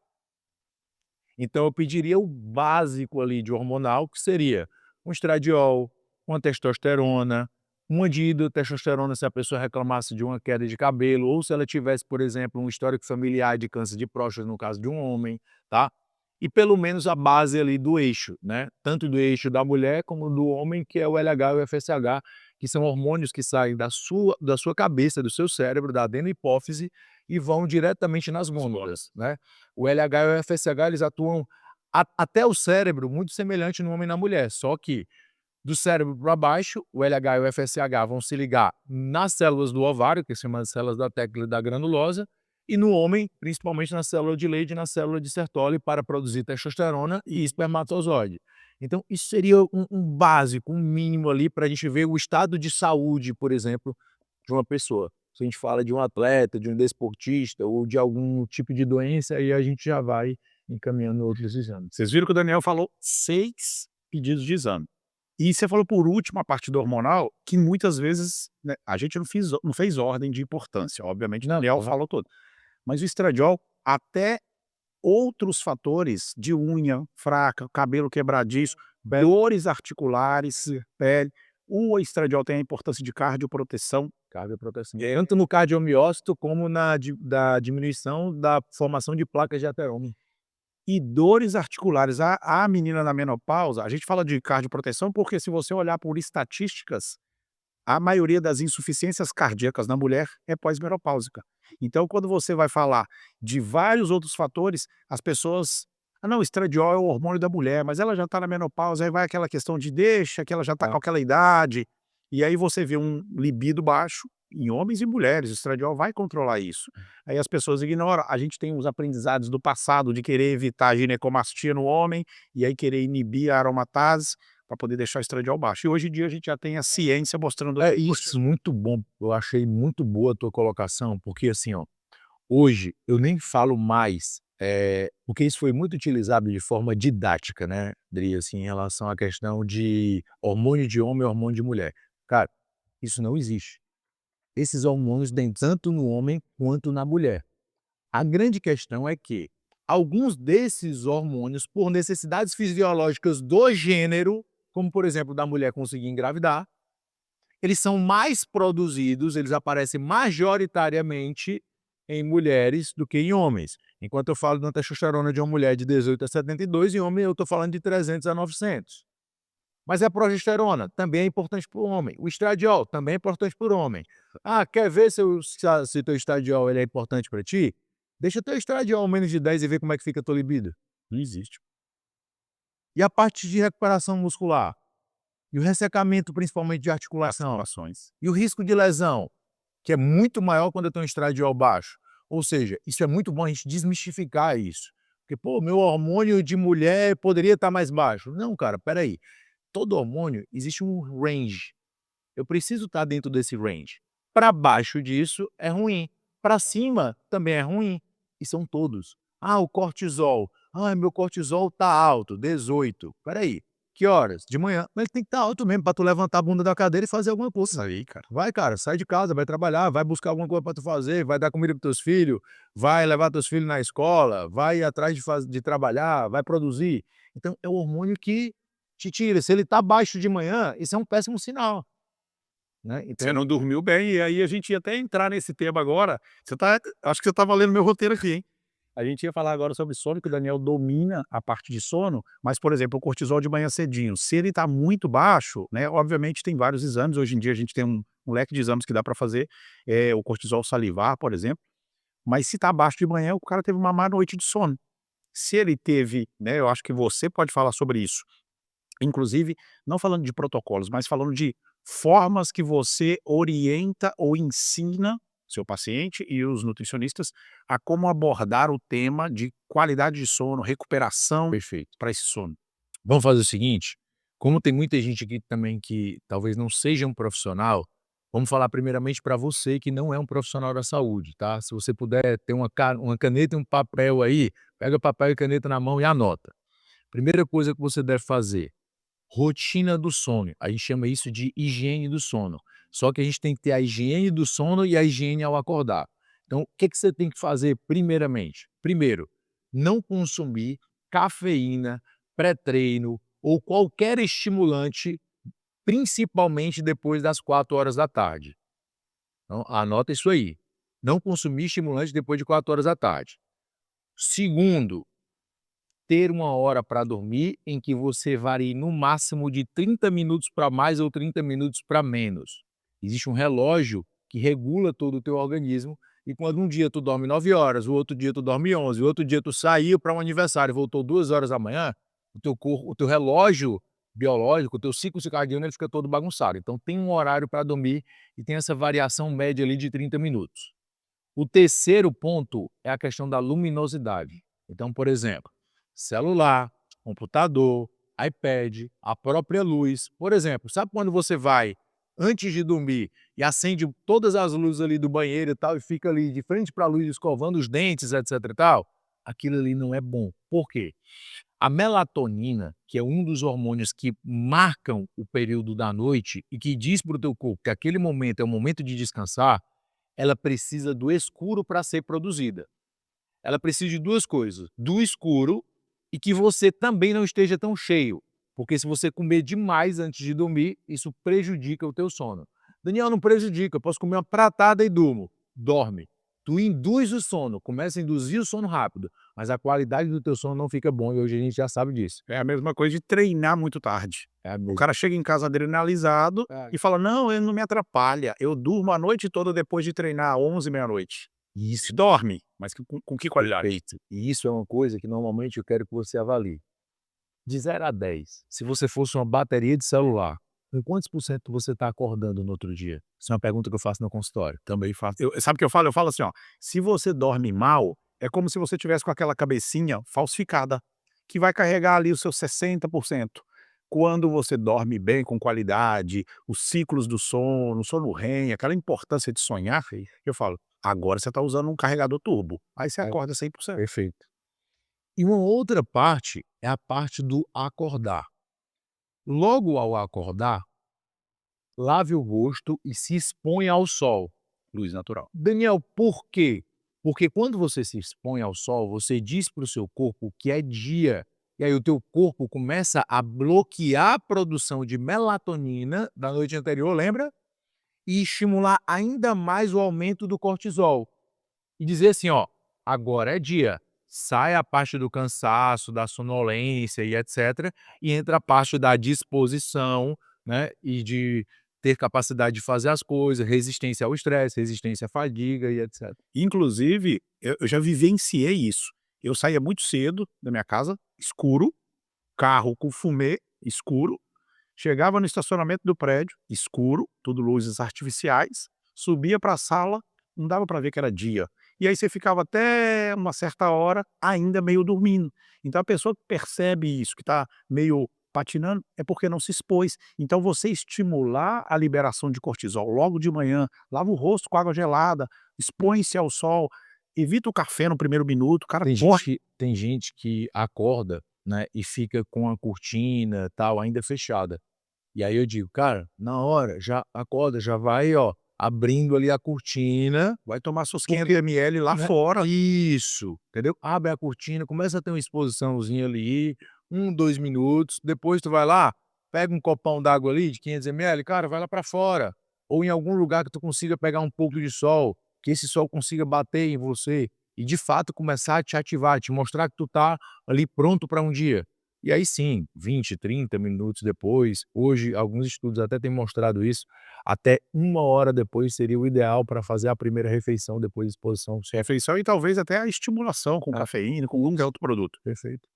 Então eu pediria o básico ali de hormonal, que seria um estradiol, uma testosterona, uma dihidrotestosterona se a pessoa reclamasse de uma queda de cabelo, ou se ela tivesse, por exemplo, um histórico familiar de câncer de próstata, no caso de um homem, tá? E pelo menos a base ali do eixo, né? Tanto do eixo da mulher como do homem, que é o LH e o FSH, que são hormônios que saem da sua cabeça, do seu cérebro, da adenohipófise, e vão diretamente nas glândulas, né? O LH e o FSH, eles atuam até o cérebro muito semelhante no homem e na mulher, só que do cérebro para baixo, o LH e o FSH vão se ligar nas células do ovário, que se chama de células da Thecla e da granulosa, e no homem, principalmente na célula de Leydig e na célula de Sertoli, para produzir testosterona e espermatozoide. Então, isso seria um básico, um mínimo ali para a gente ver o estado de saúde, por exemplo, de uma pessoa. Se a gente fala de um atleta, de um desportista ou de algum tipo de doença, aí a gente já vai encaminhando outros exames. Vocês viram que o Daniel falou 6 pedidos de exame. E você falou por último a parte do hormonal, que muitas vezes, né, a gente não fez ordem de importância, obviamente o Não, Daniel falou todo. Mas o estradiol, até outros fatores de unha fraca, cabelo quebradiço, dores articulares, pele, o estradiol tem a importância de cardioproteção. cardioproteção. Tanto no cardiomiócito como da diminuição da formação de placas de ateroma. E dores articulares. A menina na menopausa, a gente fala de cardioproteção, porque se você olhar por estatísticas, a maioria das insuficiências cardíacas na mulher é pós-menopáusica. Então, quando você vai falar de vários outros fatores, as pessoas: "Ah, não, o estradiol é o hormônio da mulher, mas ela já está na menopausa", aí vai aquela questão de deixa, que ela já está Ah, com aquela idade, e aí você vê um libido baixo em homens e mulheres, o estradiol vai controlar isso. Aí as pessoas ignoram, a gente tem os aprendizados do passado de querer evitar a ginecomastia no homem, e aí querer inibir a aromatase, para poder deixar o estradiol baixo. E hoje em dia a gente já tem a ciência mostrando é que, poxa, isso, muito bom. Eu achei muito boa a tua colocação, porque assim, ó, hoje eu nem falo mais, porque isso foi muito utilizado de forma didática, né, Dri, assim, em relação à questão de hormônio de homem e hormônio de mulher. Cara, isso não existe. Esses hormônios têm tanto no homem quanto na mulher. A grande questão é que alguns desses hormônios, por necessidades fisiológicas do gênero, como por exemplo da mulher conseguir engravidar, eles são mais produzidos, eles aparecem majoritariamente em mulheres do que em homens. Enquanto eu falo da testosterona de uma mulher de 18 a 72, em homem eu estou falando de 300 a 900. Mas a progesterona também é importante para o homem. O estradiol também é importante para o homem. Ah, quer ver se teu estradiol ele é importante para ti? Deixa teu estradiol menos de 10 e vê como é que fica a tua libido. não existe. E a parte de recuperação muscular? E o ressecamento, principalmente de articulação? Articulações. E o risco de lesão, que é muito maior quando eu tenho um estradiol baixo? Ou seja, isso é muito bom a gente desmistificar isso. Porque, pô, meu hormônio de mulher poderia estar mais baixo. Não, cara, peraí. Todo hormônio existe um range. Eu preciso estar dentro desse range. Para baixo disso é ruim, para cima também é ruim, e são todos. Ah, o cortisol. Ah, meu cortisol está alto, 18. Espera aí, Que horas? De manhã. Mas ele tem que estar alto mesmo pra tu levantar a bunda da cadeira e fazer alguma coisa. Isso aí, cara. Vai, cara, sai de casa, vai trabalhar, vai buscar alguma coisa pra tu fazer, vai dar comida para teus filhos, vai levar teus filhos na escola, vai ir atrás de trabalhar, vai produzir. Então é o hormônio que te tira. Se ele tá baixo de manhã, isso é um péssimo sinal, né. Você Então não dormiu bem, e aí a gente ia até entrar nesse tema agora. Acho que você tá lendo meu roteiro aqui, hein. A gente ia falar agora sobre sono, que o Daniel domina a parte de sono, mas, por exemplo, o cortisol de manhã cedinho, se ele está muito baixo, né, obviamente tem vários exames, hoje em dia a gente tem um leque de exames que dá para fazer, o cortisol salivar, por exemplo, mas se está abaixo de manhã, o cara teve uma má noite de sono. Se ele teve, né, eu acho que você pode falar sobre isso, inclusive, não falando de protocolos, mas falando de formas que você orienta ou ensina seu paciente e os nutricionistas a como abordar o tema de qualidade de sono, recuperação perfeito. para esse sono. Vamos fazer o seguinte, como tem muita gente aqui também que talvez não seja um profissional, vamos falar primeiramente para você que não é um profissional da saúde, tá. Se você puder ter uma caneta e um papel aí, pega papel e caneta na mão e anota. Primeira coisa que você deve fazer: rotina do sono, a gente chama isso de higiene do sono. Só que a gente tem que ter a higiene do sono e a higiene ao acordar. Então, o que que você tem que fazer primeiramente? Primeiro, não consumir cafeína, pré-treino ou qualquer estimulante, principalmente depois das 4 horas da tarde. Então, anota isso aí. Não consumir estimulante depois de 4 horas da tarde. Segundo, ter uma hora para dormir em que você varie no máximo de 30 minutos para mais ou 30 minutos para menos. Existe um relógio que regula todo o teu organismo e quando um dia tu dorme 9 horas, o outro dia tu dorme 11, o outro dia tu saiu para um aniversário e voltou 2 horas da manhã, o teu relógio biológico, o teu ciclo circadiano, ele fica todo bagunçado. Então tem um horário para dormir e tem essa variação média ali de 30 minutos. O terceiro ponto é a questão da luminosidade. Então, por exemplo, celular, computador, iPad, a própria luz. Por exemplo, sabe quando você vai antes de dormir e acende todas as luzes ali do banheiro e tal e fica ali de frente para a luz escovando os dentes, etc e tal? Aquilo ali não é bom. Por quê? A melatonina, que é um dos hormônios que marcam o período da noite e que diz para o teu corpo que aquele momento é o momento de descansar, ela precisa do escuro para ser produzida. Ela precisa de 2 coisas, do escuro e que você também não esteja tão cheio, porque se você comer demais antes de dormir, isso prejudica o teu sono. "Daniel, não prejudica, eu posso comer uma pratada e durmo". Dorme. Tu induz o sono, começa a induzir o sono rápido, mas a qualidade do teu sono não fica bom e hoje a gente já sabe disso. É a mesma coisa de treinar muito tarde. É a O mesma. cara chega em casa adrenalizado É. e fala: "Não, ele não me atrapalha, eu durmo a noite toda depois de treinar 11, meia-noite". Se Isso, dorme, mas com que qualidade? perfeito. E isso é uma coisa que normalmente eu quero que você avalie. De 0 a 10, se você fosse uma bateria de celular, com quantos por cento você está acordando no outro dia? Isso é uma pergunta que eu faço no consultório. Também faço. Sabe o que eu falo? Eu falo assim, ó, se você dorme mal, é como se você tivesse com aquela cabecinha falsificada, que vai carregar ali os seus 60%. Quando você dorme bem, com qualidade, os ciclos do sono, o sono REM, aquela importância de sonhar, eu falo, agora você está usando um carregador turbo. Aí você É, acorda 100%. perfeito. E uma outra parte é a parte do acordar. Logo ao acordar, lave o rosto e se exponha ao sol. Luz natural. Daniel, por quê? Porque quando você se expõe ao sol, você diz para o seu corpo que é dia. E aí o teu corpo começa a bloquear a produção de melatonina da noite anterior, lembra? E estimular ainda mais o aumento do cortisol. E dizer assim, ó, agora é dia. Sai a parte do cansaço, da sonolência e etc. E entra a parte da disposição, né? E de ter capacidade de fazer as coisas, resistência ao estresse, resistência à fadiga e etc. Inclusive, eu já vivenciei isso. Eu saía muito cedo da minha casa, escuro, carro com fumê, escuro. Chegava no estacionamento do prédio, escuro, tudo luzes artificiais, subia para a sala, não dava para ver que era dia. E aí você ficava até uma certa hora ainda meio dormindo. Então a pessoa que percebe isso, que está meio patinando, é porque não se expôs. Então você estimular a liberação de cortisol logo de manhã, lava o rosto com água gelada, expõe-se ao sol, evita o café no primeiro minuto, o cara Tem corre. gente, tem gente que acorda, né, e fica com a cortina, tal, ainda fechada. E aí eu digo: "Cara, na hora, já acorda, já vai, ó, abrindo ali a cortina, Vai tomar seus 500 porque", ml lá né, fora. isso, entendeu? Abre a cortina, começa a ter uma exposiçãozinha ali, 2 minutos, depois tu vai lá, pega um copão d'água ali de 500 ml, cara, vai lá para fora, ou em algum lugar que tu consiga pegar um pouco de sol, que esse sol consiga bater em você e de fato começar a te ativar, te mostrar que tu tá ali pronto para um dia. E aí sim, 20, 30 minutos depois, hoje alguns estudos até têm mostrado isso, até 1 hora depois seria o ideal para fazer a primeira refeição depois da exposição. Refeição e talvez até a estimulação com É, cafeína, com qualquer isso, outro produto. perfeito.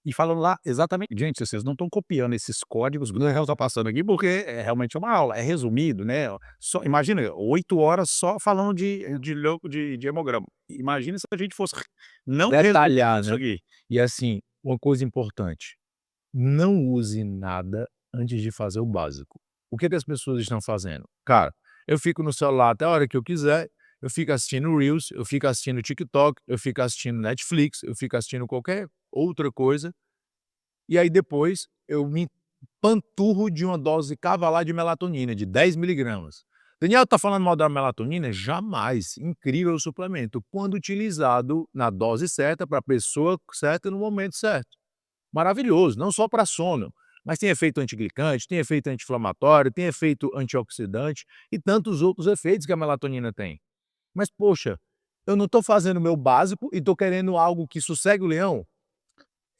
E falando lá exatamente gente, vocês não estão copiando esses códigos que o Daniel está passando aqui, porque é realmente uma aula, é resumido, né, só imagina 8 horas só falando de hemograma. Imagina se a gente fosse não resumir Detalhar, isso né. aqui. E assim, uma coisa importante, não use nada antes de fazer o básico. O que que as pessoas estão fazendo? Cara, eu fico no celular até a hora que eu quiser, eu fico assistindo reels, eu fico assistindo TikTok, eu fico assistindo Netflix, eu fico assistindo qualquer outra coisa, e aí depois eu me panturro de uma dose cavalar de melatonina de 10 miligramas. Daniel tá falando mal da melatonina? Jamais, incrível o suplemento, quando utilizado na dose certa, para a pessoa certa, no momento certo. Maravilhoso, não só para sono, mas tem efeito antiglicante, tem efeito anti-inflamatório, tem efeito antioxidante e tantos outros efeitos que a melatonina tem. Mas poxa, eu não estou fazendo o meu básico e estou querendo algo que sossegue o leão,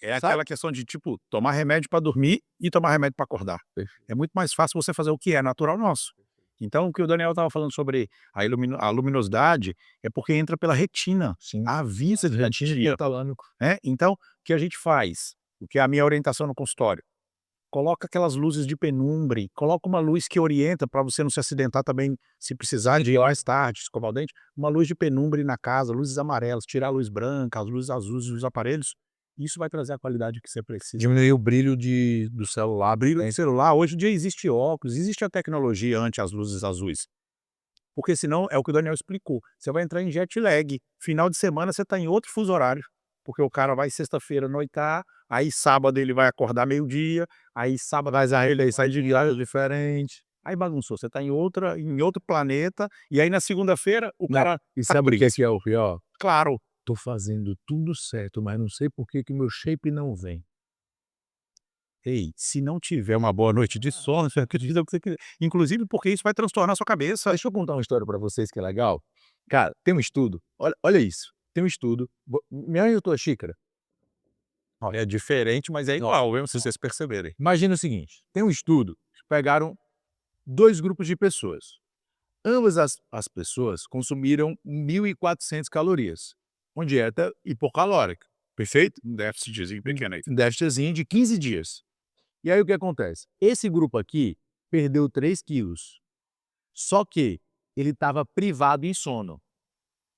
É sabe? aquela questão de, tipo, tomar remédio para dormir e tomar remédio para acordar. É muito mais fácil você fazer o que é natural nosso. Então, o que o Daniel estava falando sobre a luminosidade, é porque entra pela retina, Sim, a vista de dia, hipotalâmico. né. Então, o que a gente faz? O que é a minha orientação no consultório? Coloca aquelas luzes de penumbre, coloca uma luz que orienta para você não se acidentar também, se precisar de ir mais tarde, escovar o dente, uma luz de penumbre na casa, luzes amarelas, tirar a luz branca, as luzes azuis dos aparelhos, isso vai trazer a qualidade que você precisa. Diminuir o brilho do celular, Brilho de né. celular, hoje em dia existe óculos, existe a tecnologia ante as luzes azuis, porque senão é o que o Daniel explicou, você vai entrar em jet lag, final de semana você está em outro fuso horário, porque o cara vai sexta-feira noitar, aí sábado ele vai acordar meio-dia, aí sábado Faz a ele refeição de horário diferente. aí bagunçou, você está em outro planeta, e aí na segunda-feira o Não, cara e tá sabe o que triste. que é o pior? Claro, Tô fazendo tudo certo, mas não sei por que que o meu shape não vem. ei, se não tiver uma boa noite de sono, você acredita no que você quiser, inclusive porque isso vai transtornar a sua cabeça. Deixa eu contar uma história pra vocês que é legal. Cara, tem um estudo, olha isso, tem um estudo, me arranha a tua xícara. Olha, é diferente, mas é igual, viu, se vocês perceberem. Imagina o seguinte, tem um estudo, pegaram 2 grupos de pessoas. Ambas as pessoas consumiram 1.400 calorias, uma dieta hipocalórica, perfeito? Um déficitzinho Um pequeno aí. um déficitzinho de 15 dias. E aí o que acontece? Esse grupo aqui perdeu 3 quilos, só que ele estava privado em sono.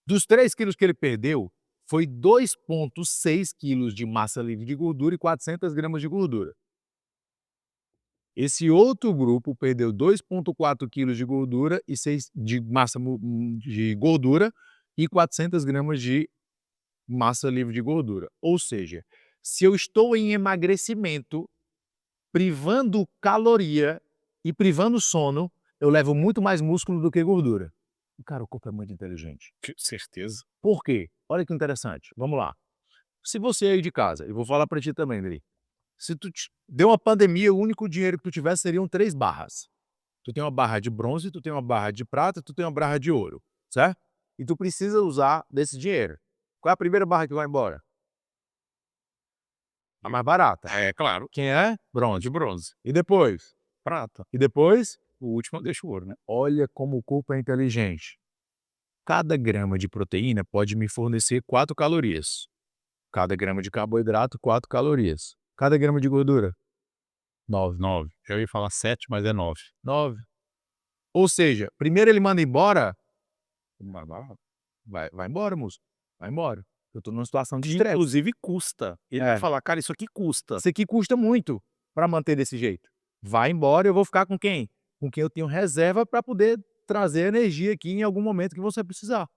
Dos 3 quilos que ele perdeu, foi 2,6 quilos de massa livre de gordura e 400 gramas de gordura. Esse outro grupo perdeu 2,4 quilos de gordura e 6 de de gordura e 400 gramas de massa livre de gordura. Ou seja, se eu estou em emagrecimento, privando caloria e privando sono, eu levo muito mais músculo do que gordura. Cara, o corpo é muito inteligente. Certeza. Por quê? Olha que interessante, vamos lá. Se você aí de casa, eu vou falar para ti também, Dri, se tu deu uma pandemia, o único dinheiro que tu tivesse seriam 3 barras. Tu tem uma barra de bronze, tu tem uma barra de prata, tu tem uma barra de ouro, certo? E tu precisa usar desse dinheiro. Qual é a primeira barra que vai embora? A mais barata. É, claro, Quem é? de Bronze. bronze. E depois? Prata, E depois? o último deixa o ouro, né. Olha como o corpo é inteligente. Cada grama de proteína pode me fornecer 4 calorias. Cada grama de carboidrato, 4 calorias. Cada grama de gordura, 9. 9. Eu ia falar 7, mas é 9. 9. Ou seja, primeiro ele manda embora, Mas vai embora moço, vai embora. Eu estou numa situação de que estresse. inclusive custa. Ele vai É, falar: "Cara, isso aqui custa". isso aqui custa muito para manter desse jeito. Vai embora, eu vou ficar com quem? Com quem eu tenho reserva para poder trazer energia aqui em algum momento que você precisar.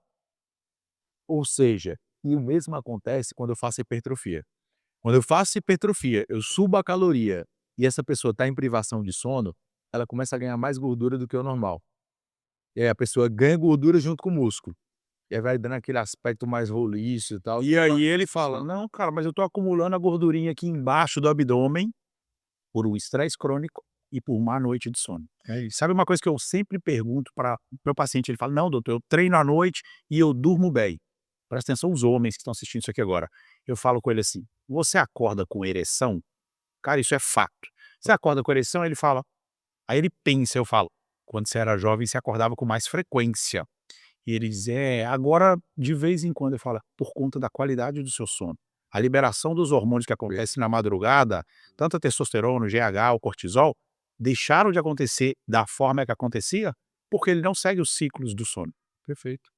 Ou seja, e o mesmo acontece quando eu faço hipertrofia. Quando eu faço hipertrofia, eu subo a caloria e essa pessoa está em privação de sono, ela começa a ganhar mais gordura do que o normal. E aí a pessoa ganha gordura junto com o músculo. E aí vai dando aquele aspecto mais roliço e tal. E aí ele fala: "Não, cara, mas eu tô acumulando a gordurinha aqui embaixo do abdômen, por um estresse crônico e por má noite de sono". É isso. Sabe uma coisa que eu sempre pergunto para o meu paciente, ele fala: "Não, doutor, eu treino à noite e eu durmo bem". Presta atenção os homens que estão assistindo isso aqui agora. Eu falo com ele assim: "Você acorda com ereção?". Cara, isso é fato. Você acorda com ereção? Ele fala, aí ele pensa, eu falo: "Quando você era jovem, você acordava com mais frequência". E ele diz: "É, agora de vez em quando", eu falo: "Por conta da qualidade do seu sono". A liberação dos hormônios que acontece na madrugada, tanto a testosterona, o GH, o cortisol, deixaram de acontecer da forma que acontecia, porque ele não segue os ciclos do sono. Perfeito.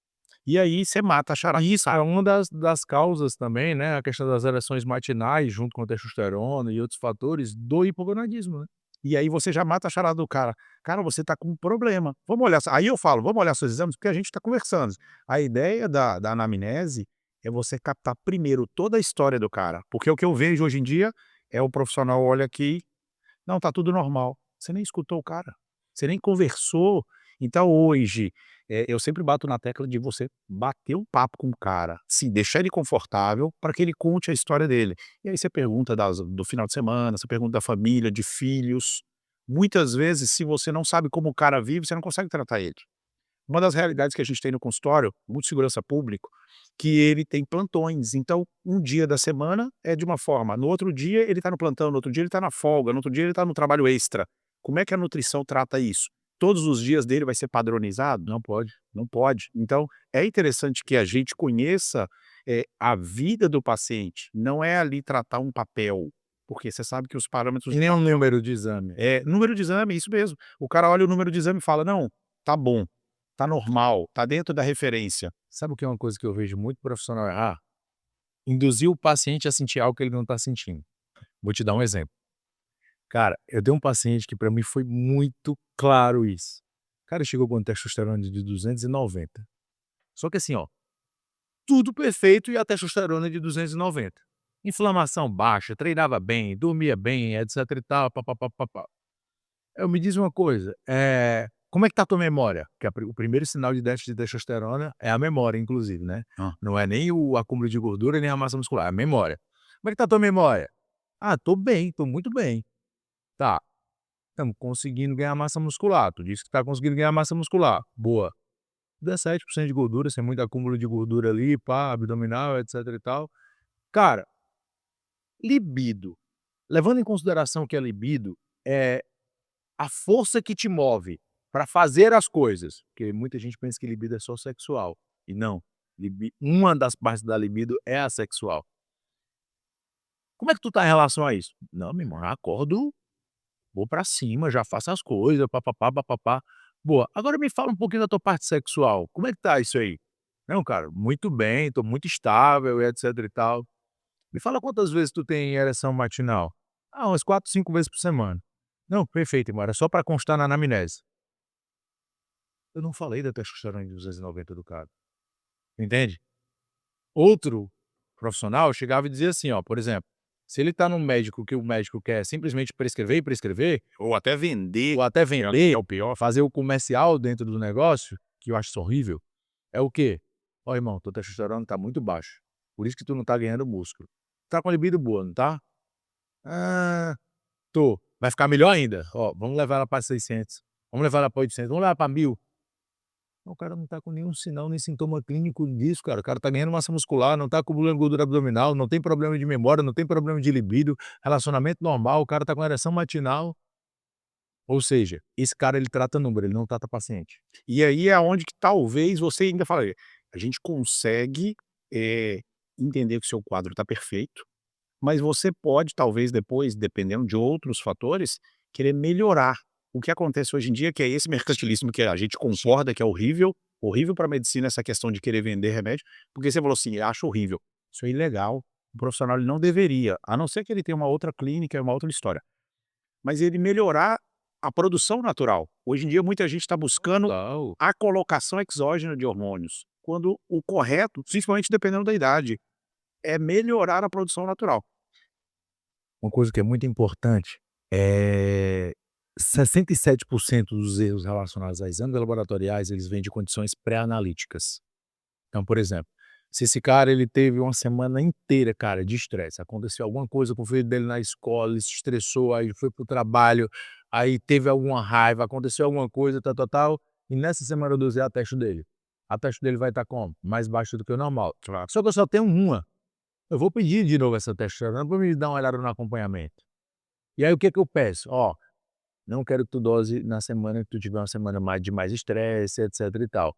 E aí você mata a charada. E isso é uma das causas também, né, a questão das ereções matinais junto com a testosterona e outros fatores do hipogonadismo, né. E aí você já mata a charada do cara. "Cara, você tá com um problema, vamos olhar", aí eu falo: "Vamos olhar seus exames", porque a gente tá conversando. A ideia da anamnese é você captar primeiro toda a história do cara, porque o que eu vejo hoje em dia é o profissional olha aqui: "Não, tá tudo normal". Você nem escutou o cara, você nem conversou. Então hoje, eu sempre bato na tecla de você bater um papo com o cara, sim, deixar ele confortável para que ele conte a história dele. E aí você pergunta do final de semana, você pergunta da família, de filhos. Muitas vezes, se você não sabe como o cara vive, você não consegue tratar ele. Uma das realidades que a gente tem no consultório, muito segurança público, que ele tem plantões, então um dia da semana é de uma forma, no outro dia ele está no plantão, no outro dia ele está na folga, no outro dia ele está no trabalho extra. Como é que a nutrição trata isso? Todos os dias dele vai ser padronizado? Não pode. Não pode. Então, é interessante que a gente conheça, a vida do paciente, não é ali tratar um papel, porque você sabe que os parâmetros E nem um número de exame. número de exame, isso mesmo. O cara olha o número de exame e fala: "Não, tá bom, tá normal, tá dentro da referência". Sabe o que é uma coisa que eu vejo muito profissional errar? Induzir o paciente a sentir algo que ele não está sentindo. Vou te dar um exemplo. Cara, eu tenho um paciente que para mim foi muito claro isso. O cara chegou com testosterona de 290. Só que assim, ó, tudo perfeito e a testosterona de 290. Inflamação baixa, treinava bem, dormia bem, etc e tal, pá. Eu me diz uma coisa, como é que tá a tua memória? Que o primeiro sinal de déficit de testosterona é a memória inclusive, né. Hã. Não é nem o acúmulo de gordura, nem a massa muscular, é a memória. Como é que tá a tua memória? "Ah, tô bem, tô muito bem". Tá, estamos conseguindo ganhar massa muscular, tu disse que tá conseguindo ganhar massa muscular, boa. 17% de gordura, sem muito acúmulo de gordura ali, pá, abdominal, etc e tal. Cara, libido, levando em consideração que a libido é a força que te move para fazer as coisas, porque muita gente pensa que libido é só sexual, e não, uma das partes da libido é a sexual. Como é que tu tá em relação a isso? "Não, meu irmão, eu acordo, vou pra cima, já faço as coisas, pá-pá-pá. Boa, agora me fala um pouquinho da tua parte sexual, como é que tá isso aí? "Não, cara, muito bem, tô muito estável e etc e tal". "Me fala quantas vezes tu tem ereção matinal?". "Ah, umas 4, 5 vezes por semana". "Não, perfeito, irmão, era só pra constar na anamnese". Eu não falei da testosterona de 290 do cara, entende? Outro profissional chegava e dizia assim, ó, por exemplo, se ele tá num médico que o médico quer simplesmente prescrever e prescrever, Ou até vender, ou até que vender, é o pior. fazer o comercial dentro do negócio, que eu acho isso horrível, é o quê? "Ó irmão, tua testosterona tá muito baixa, por isso que tu não tá ganhando músculo. Tá com a libido boa, não tá?". "Ah, tô". "Vai ficar melhor ainda, ó, vamos levar ela pra 600, vamos levar ela pra 800, vamos levar pra 1000". O cara não tá com nenhum sinal nem sintoma clínico disso, cara. O cara tá ganhando massa muscular, não tá acumulando gordura abdominal, não tem problema de memória, não tem problema de libido, relacionamento normal, o cara tá com ereção matinal. Ou seja, esse cara ele trata número, ele não trata paciente. E aí é onde que talvez você ainda fala, a gente consegue, entender que o seu quadro está perfeito, mas você pode talvez depois, dependendo de outros fatores, querer melhorar. O que acontece hoje em dia, que é esse mercantilismo que a gente concorda que é horrível, horrível para a medicina essa questão de querer vender remédio, porque você falou assim: "Acho horrível". Isso é ilegal, o profissional ele não deveria, a não ser que ele tenha uma outra clínica, uma outra história, mas ele melhorar a produção natural. Hoje em dia muita gente está buscando Total. a colocação exógena de hormônios, quando o correto, principalmente dependendo da idade, é melhorar a produção natural. uma coisa que é muito importante, é 67% dos erros relacionados a exames laboratoriais, eles vêm de condições pré-analíticas. Então, por exemplo, se esse cara ele teve uma semana inteira, cara, de estresse, aconteceu alguma coisa com o filho dele na escola, ele se estressou, aí foi para o trabalho, aí teve alguma raiva, aconteceu alguma coisa, tal, tal, tal, e nessa semana eu dosei a teste dele. A teste dele vai estar como? Mais baixo do que o normal. Claro. Só que eu só tenho uma. Eu vou pedir de novo essa testosterona para me dar uma olhada no acompanhamento. E aí o que que eu peço? Ó, não quero que tu dose na semana que tu tiver uma semana mais de mais estresse, etc e tal.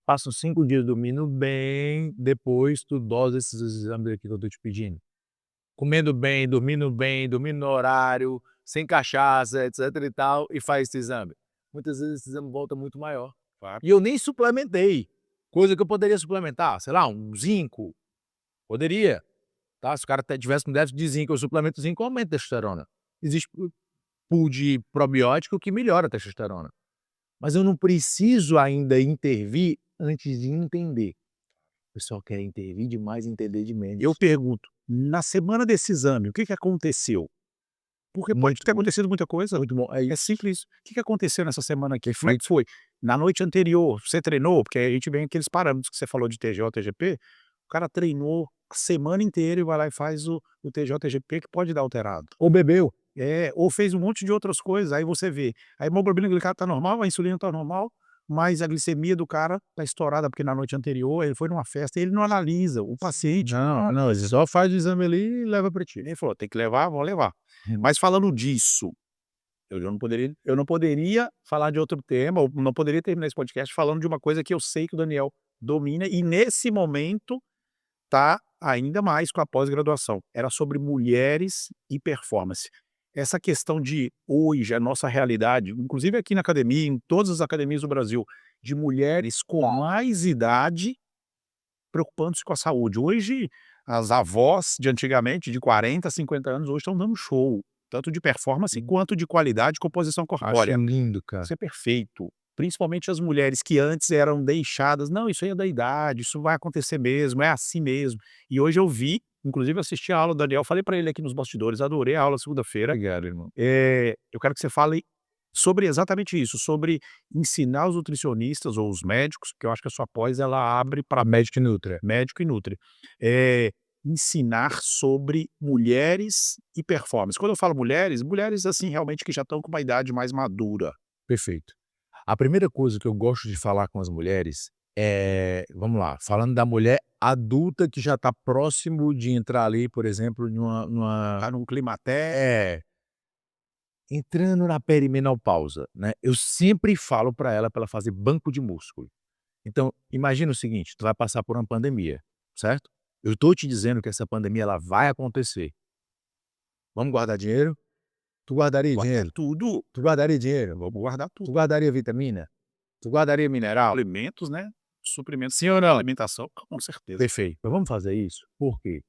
Passa uns 5 dias dormindo bem, depois tu dosa esses exames aqui que eu tô te pedindo. Comendo bem, dormindo no horário, sem cachaça, etc e tal, e faz esse exame. Muitas vezes esse exame volta muito maior. Claro. E eu nem suplementei, coisa que eu poderia suplementar, sei lá, um zinco, poderia. Tá, se o cara tivesse com déficit de zinco, eu suplemento zinco, aumenta a testosterona. Existe pool de probiótico que melhora a testosterona. Mas eu não preciso ainda intervir antes de entender. O pessoal quer intervir demais e entender de Eu menos. pergunto, na semana desse exame, o que que aconteceu? Porque pode Muito ter bom, acontecido muita coisa. muito bom. É É isso. simples. O que que aconteceu nessa semana aqui? Como é que Perfeito. foi? Na noite anterior, você treinou? Porque aí a gente vem aqueles parâmetros que você falou de TJ, TGP, o cara treinou a semana inteira e vai lá e faz o TJ, TGP que pode dar alterado. Ou bebeu. É, ou fez um monte de outras coisas, aí você vê, a hemoglobina glicada tá normal, a insulina tá normal, mas a glicemia do cara tá estourada, porque na noite anterior ele foi numa festa e ele não analisa, o paciente Não, não, você só faz o exame ali e leva pra ti. ele falou: "Tem que levar, vamos levar". Hum. Mas falando disso, eu não poderia falar de outro tema, ou não poderia terminar esse podcast falando de uma coisa que eu sei que o Daniel domina e nesse momento tá ainda mais com a pós-graduação. Era sobre mulheres e performance. Essa questão de hoje, a nossa realidade, inclusive aqui na academia, em todas as academias do Brasil, de mulheres com mais idade preocupando-se com a saúde. Hoje, as avós de antigamente, de 40, 50 anos, hoje estão dando show, tanto de performance quanto de qualidade e composição Acho corpórea. lindo, cara. Isso é perfeito. Principalmente as mulheres que antes eram deixadas, não, isso aí é da idade, isso vai acontecer mesmo, é assim mesmo. E hoje eu vi, inclusive assisti a aula do Daniel, falei para ele aqui nos bastidores, adorei a aula segunda-feira. Obrigado, irmão. Eu quero que você fale sobre exatamente isso, sobre ensinar os nutricionistas ou os médicos, porque eu acho que a sua pós ela abre para Médico e Nutria. médico e nutri. Ensinar sobre mulheres e performance. Quando eu falo mulheres, mulheres assim realmente que já estão com uma idade mais madura. Perfeito. A primeira coisa que eu gosto de falar com as mulheres é, vamos lá, falando da mulher adulta que já está próximo de entrar ali, por exemplo, numa Tá num climatério. é, entrando na perimenopausa, né, eu sempre falo para ela fazer banco de músculo. Então, imagina o seguinte, tu vai passar por uma pandemia, certo? Eu estou te dizendo que essa pandemia ela vai acontecer. Vamos guardar dinheiro? Tu guardaria Guardar dinheiro? tudo, Tu guardaria dinheiro? vamos guardar Tu tudo. guardaria vitamina? Tu guardaria mineral? Alimentos, né, suprimentos, Sim ou não? alimentação, com certeza. Perfeito. Mas vamos fazer isso? Por quê?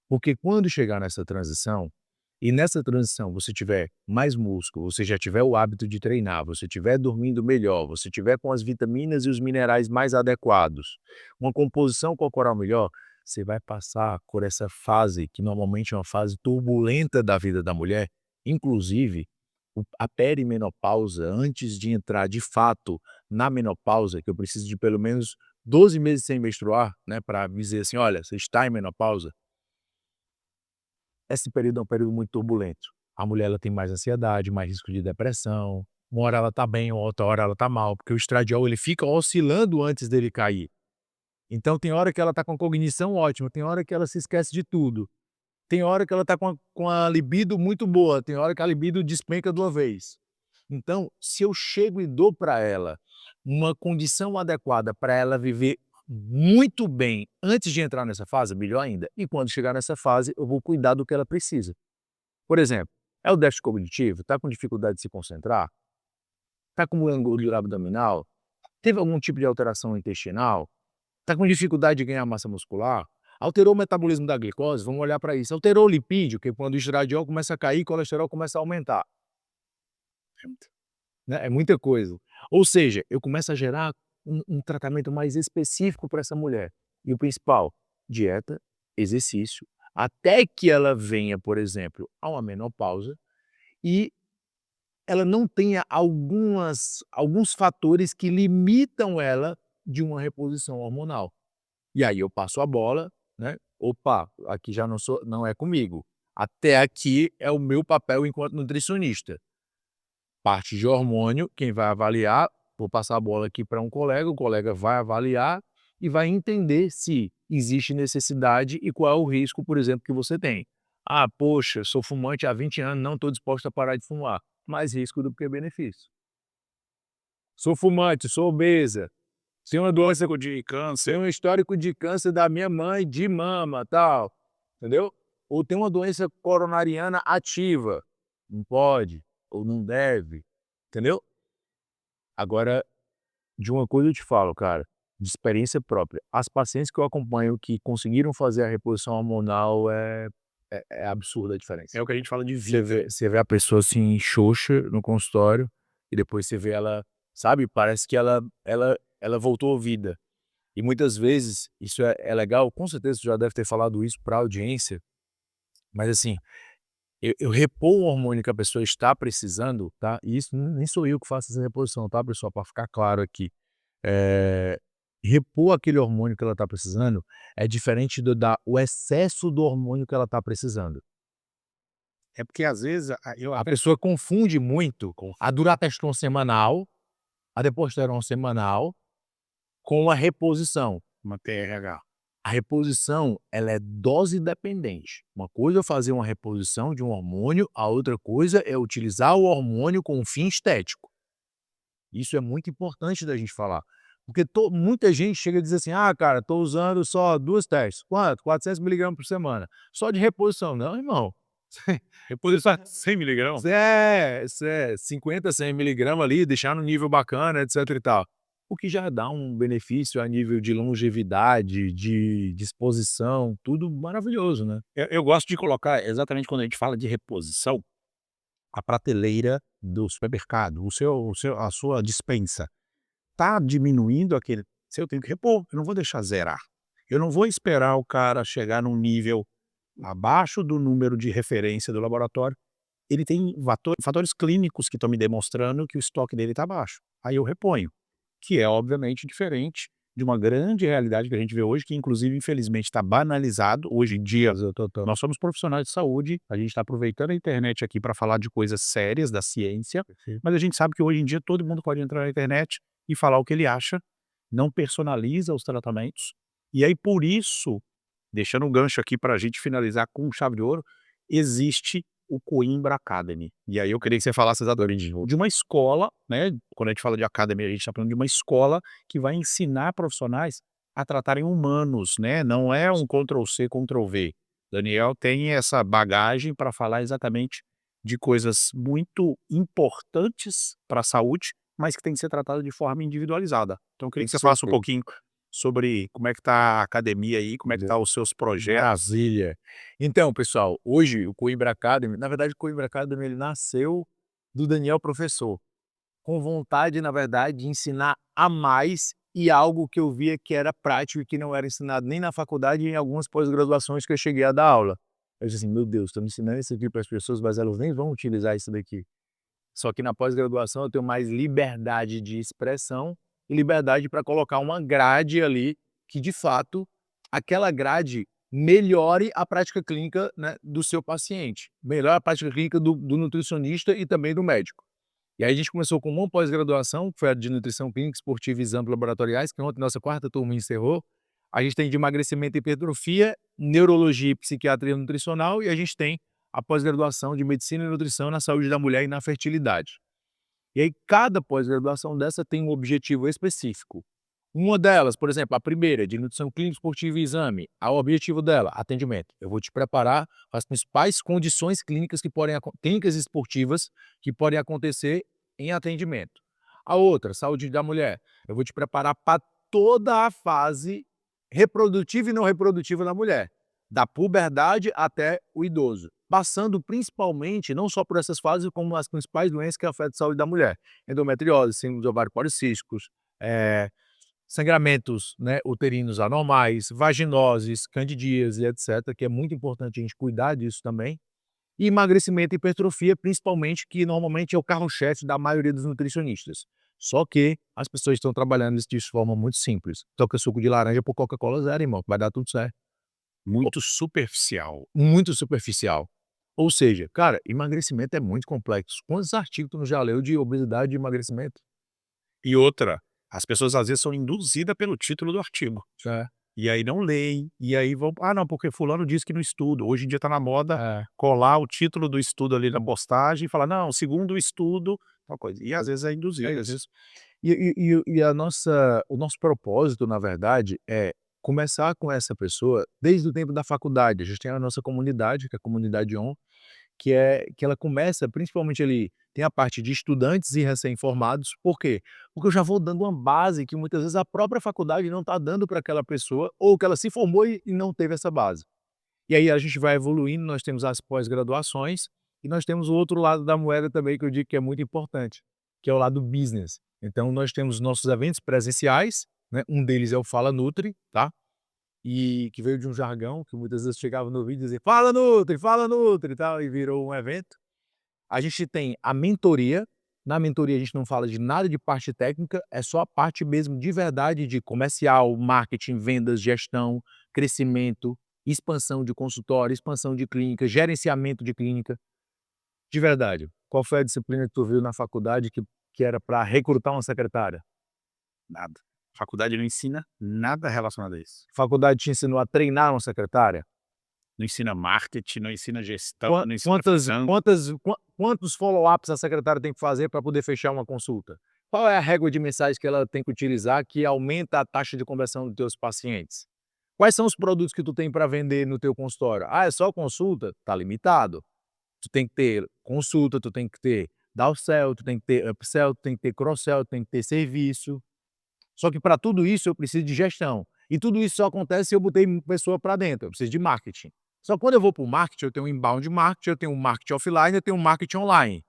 Porque quando chegar nessa transição, e nessa transição você tiver mais músculo, você já tiver o hábito de treinar, você estiver dormindo melhor, você tiver com as vitaminas e os minerais mais adequados, uma composição corporal melhor, você vai passar por essa fase, que normalmente é uma fase turbulenta da vida da mulher, inclusive a perimenopausa, antes de entrar de fato na menopausa, que eu preciso de pelo menos 12 meses sem menstruar, né, para dizer assim: olha, você está em menopausa. Esse período é um período muito turbulento. A mulher ela tem mais ansiedade, mais risco de depressão, uma hora ela tá bem, outra hora ela tá mal, porque o estradiol ele fica oscilando antes dele cair. Então tem hora que ela tá com cognição ótima, tem hora que ela se esquece de tudo, tem hora que ela tá com a libido muito boa, tem hora que a libido despenca de uma vez. Então, se eu chego e dou para ela uma condição adequada para ela viver muito bem antes de entrar nessa fase, melhor ainda. E quando chegar nessa fase, eu vou cuidar do que ela precisa. Por exemplo, é o déficit cognitivo? Está com dificuldade de se concentrar? Está com gordura abdominal? Teve algum tipo de alteração intestinal? Está com dificuldade de ganhar massa muscular? Alterou o metabolismo da glicose? Vamos olhar para isso. Alterou o lipídio, que quando o estradiol começa a cair, o colesterol começa a aumentar. Né, é muita coisa. Ou seja, eu começo a gerar um tratamento mais específico para essa mulher. E o principal, dieta, exercício, até que ela venha, por exemplo, a uma menopausa e ela não tenha alguns fatores que limitam ela de uma reposição hormonal. E aí eu passo a bola, né, "Opa, aqui já não é comigo. Até aqui é o meu papel enquanto nutricionista. Parte de hormônio, quem vai avaliar, vou passar a bola aqui para um colega, o colega vai avaliar e vai entender se existe necessidade e qual é o risco, por exemplo, que você tem. Ah, poxa, sou fumante há 20 anos, não estou disposto a parar de fumar. Mais risco do que benefício. Sou fumante, sou obesa, tenho uma doença, De câncer. tenho um histórico de câncer da minha mãe de mama, tal, entendeu? Ou tem uma doença coronariana ativa, não pode ou não deve, entendeu? Agora, de uma coisa eu te falo, cara, de experiência própria, as pacientes que eu acompanho que conseguiram fazer a reposição hormonal é absurda a diferença. É o que a gente fala de Você vida. vê a pessoa, assim, xoxa no consultório e depois você vê ela, sabe, parece que ela voltou à vida. E muitas vezes isso é legal, com certeza você já deve ter falado isso para a audiência, mas assim, eu repor o hormônio que a pessoa está precisando, tá, e isso nem sou eu que faço essa reposição, tá, pessoal, para ficar claro aqui. Eh, repor aquele hormônio que ela está precisando é diferente do dar o excesso do hormônio que ela está precisando. É porque às vezes A pessoa confunde muito com a duratestrona semanal, a deposteron semanal, com a reposição. uma TRH. A reposição, ela é dose dependente. Uma coisa é fazer uma reposição de um hormônio, a outra coisa é utilizar o hormônio com um fim estético. Isso é muito importante da gente falar, porque muita gente chega e diz assim: "Ah, cara, estou usando só 2 testes". Quanto? 400 miligramas por semana, só de reposição. Não, irmão. Reposição 100 miligramas? Isso é 50, 100 miligramas ali, deixar no nível bacana, etc e tal. O que já dá um benefício a nível de longevidade, de disposição, tudo maravilhoso, né. Eu gosto de colocar, exatamente quando a gente fala de reposição, a prateleira do supermercado, a sua despensa. Tá diminuindo aquele, se eu tenho que repor, eu não vou deixar zerar. Eu não vou esperar o cara chegar num nível abaixo do número de referência do laboratório. Ele tem fatores clínicos que estão me demonstrando que o estoque dele está baixo. Aí eu reponho, que é obviamente diferente de uma grande realidade que a gente vê hoje, que inclusive infelizmente está banalizado. Hoje em dia, Total. nós somos profissionais de saúde, a gente está aproveitando a internet aqui para falar de coisas sérias da ciência, Perfeito. mas a gente sabe que hoje em dia todo mundo pode entrar na internet e falar o que ele acha, não personaliza os tratamentos. E aí por isso, deixando um gancho aqui para a gente finalizar com chave de ouro, existe o Coimbra Academy. E aí eu queria que você falasse exatamente de uma escola, né, quando a gente fala de academy, a gente está falando de uma escola que vai ensinar profissionais a tratarem humanos, né, não é um Ctrl C, Ctrl V. Daniel tem essa bagagem para falar exatamente de coisas muito importantes para a saúde, mas que tem que ser tratada de forma individualizada. Então eu queria que você falasse um Perfeito. pouquinho sobre como é que tá a academia aí, como é que tá os seus projetos. Brasília. Então, pessoal, hoje o Coimbra Academy, na verdade, o Coimbra Academy ele nasceu do Daniel professor, com vontade, na verdade, de ensinar a mais e algo que eu via que era prático e que não era ensinado nem na faculdade e em algumas pós-graduações que eu cheguei a dar aula. Eu disse assim: "Meu Deus, estou ensinando isso aqui para as pessoas, mas elas nem vão utilizar isso daqui". Só que na pós-graduação eu tenho mais liberdade de expressão e liberdade para colocar uma grade ali que, de fato, aquela grade melhore a prática clínica, né, do seu paciente, melhore a prática clínica do nutricionista e também do médico. E aí a gente começou com uma pós-graduação, que foi a de nutrição clínica, esportiva e exames laboratoriais, que ontem nossa quarta turma encerrou. A gente tem de emagrecimento e hipertrofia, neurologia e psiquiatria nutricional, e a gente tem a pós-graduação de medicina e nutrição na saúde da mulher e na fertilidade. E aí cada pós-graduação dessa tem um objetivo específico. Uma delas, por exemplo, a primeira, de nutrição clínica, esportiva e exame, o objetivo dela, atendimento. Eu vou te preparar para as principais condições clínicas clínicas e esportivas que podem acontecer em atendimento. A outra, saúde da mulher, eu vou te preparar para toda a fase reprodutiva e não reprodutiva da mulher, da puberdade até o idoso, passando principalmente não só por essas fases, como as principais doenças que afetam a saúde da mulher: endometriose, síndrome dos ovários policísticos, eh sangramentos, né, uterinos anormais, vaginoses, candidíase, etc., que é muito importante a gente cuidar disso também. E emagrecimento e hipertrofia, principalmente, que normalmente é o carro-chefe da maioria dos nutricionistas. Só que as pessoas estão trabalhando isso de forma muito simples. Troca suco de laranja por Coca-Cola zero, irmão, que vai dar tudo certo. Muito superficial. Muito superficial. Ou seja, cara, emagrecimento é muito complexo. Quantos artigos tu não já leu de obesidade e emagrecimento? E outra, as pessoas às vezes são induzidas pelo título do artigo. É, E aí não leem, e aí vão: "Ah não, porque fulano disse que no estudo". Hoje em dia tá na moda é, colar o título do estudo ali na postagem e falar: "Não, segundo o estudo", tal coisa. E às vezes é é induzido isso. isso. E o nosso propósito, na verdade, é começar com essa pessoa desde o tempo da faculdade. A gente tem a nossa comunidade, que é a comunidade On, que ela começa principalmente ali, tem a parte de estudantes e recém-formados. Por quê? Porque eu já vou dando uma base que muitas vezes a própria faculdade não está dando para aquela pessoa, ou que ela se formou e não teve essa base. E aí a gente vai evoluindo, nós temos as pós-graduações, e nós temos o outro lado da moeda também, que eu digo que é muito importante, que é o lado business. Então nós temos nossos eventos presenciais, né, um deles é o Fala Nutri, tá, e que veio de um jargão que muitas vezes chegava no vídeo e dizia: Fala Nutri", e tal, e virou um evento. A gente tem a mentoria, na mentoria a gente não fala de nada de parte técnica, é só a parte mesmo de verdade de comercial, marketing, vendas, gestão, crescimento, expansão de consultório, expansão de clínica, gerenciamento de clínica. De verdade, qual foi a disciplina que tu viu na faculdade que era para recrutar uma secretária? Nada. A faculdade não ensina nada relacionado a isso. Faculdade te ensinou a treinar uma secretária? Não ensina marketing, não ensina gestão, Qua não ensina quantas finanças. quantas qua quantos follow-ups a secretária tem que fazer para poder fechar uma consulta? Qual é a régua de mensagem que ela tem que utilizar que aumenta a taxa de conversão dos teus pacientes? Quais são os produtos que tu tem para vender no teu consultório? Ah, é só consulta? Tá limitado. Tu tem que ter consulta, tu tem que ter downsell, tu tem que ter upsell, tu tem que ter cross-sell, tu tem que ter serviço. Só que para tudo isso eu preciso de gestão. E tudo isso só acontece se eu botei pessoa para dentro, eu preciso de marketing. Só que quando eu vou para o marketing, eu tenho um inbound marketing, eu tenho um marketing offline, eu tenho um marketing online.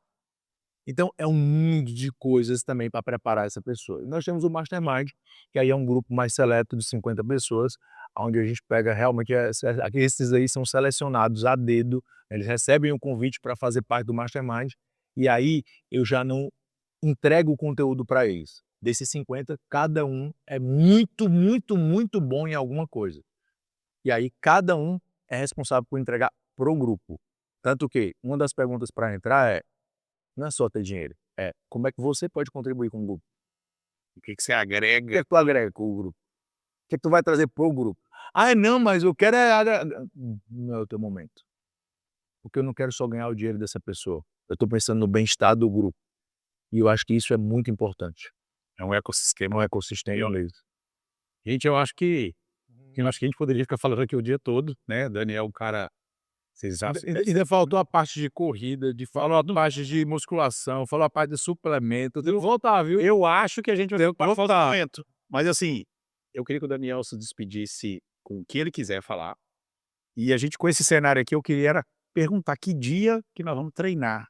Então é um mundo de coisas também para preparar essa pessoa. E nós temos o Mastermind, que aí é um grupo mais seleto de 50 pessoas, onde a gente pega realmente esses aí são selecionados a dedo, eles recebem um convite para fazer parte do Mastermind, e aí eu já não entrego o conteúdo para eles. Desses 50, cada um é muito, muito, muito bom em alguma coisa. E aí cada um é responsável por entregar pro grupo. Tanto que uma das perguntas para entrar é, não é só ter dinheiro, é como é que você pode contribuir com o grupo? O que que você O que agrega? é que tu agrega com o grupo? O que é que tu vai trazer pro grupo? "Ah, não, mas eu quero é não é o teu momento, porque eu não quero só ganhar o dinheiro dessa pessoa, eu estou pensando no bem-estar do grupo, e eu acho que isso é muito importante, É um é ecossistema. um E ecossistema eu mesmo. gente, eu acho que a gente poderia ficar falando aqui o dia todo, né, Daniel é um cara vocês já Ainda faltou a parte de corrida, falou a parte de musculação, falou a parte de suplemento, tem que voltar, viu? eu acho que a gente vai ter Tem que voltar. momento. Mas assim, eu queria que o Daniel se despedisse com o que ele quiser falar, e a gente com esse cenário aqui, eu queria era perguntar que dia que nós vamos treinar,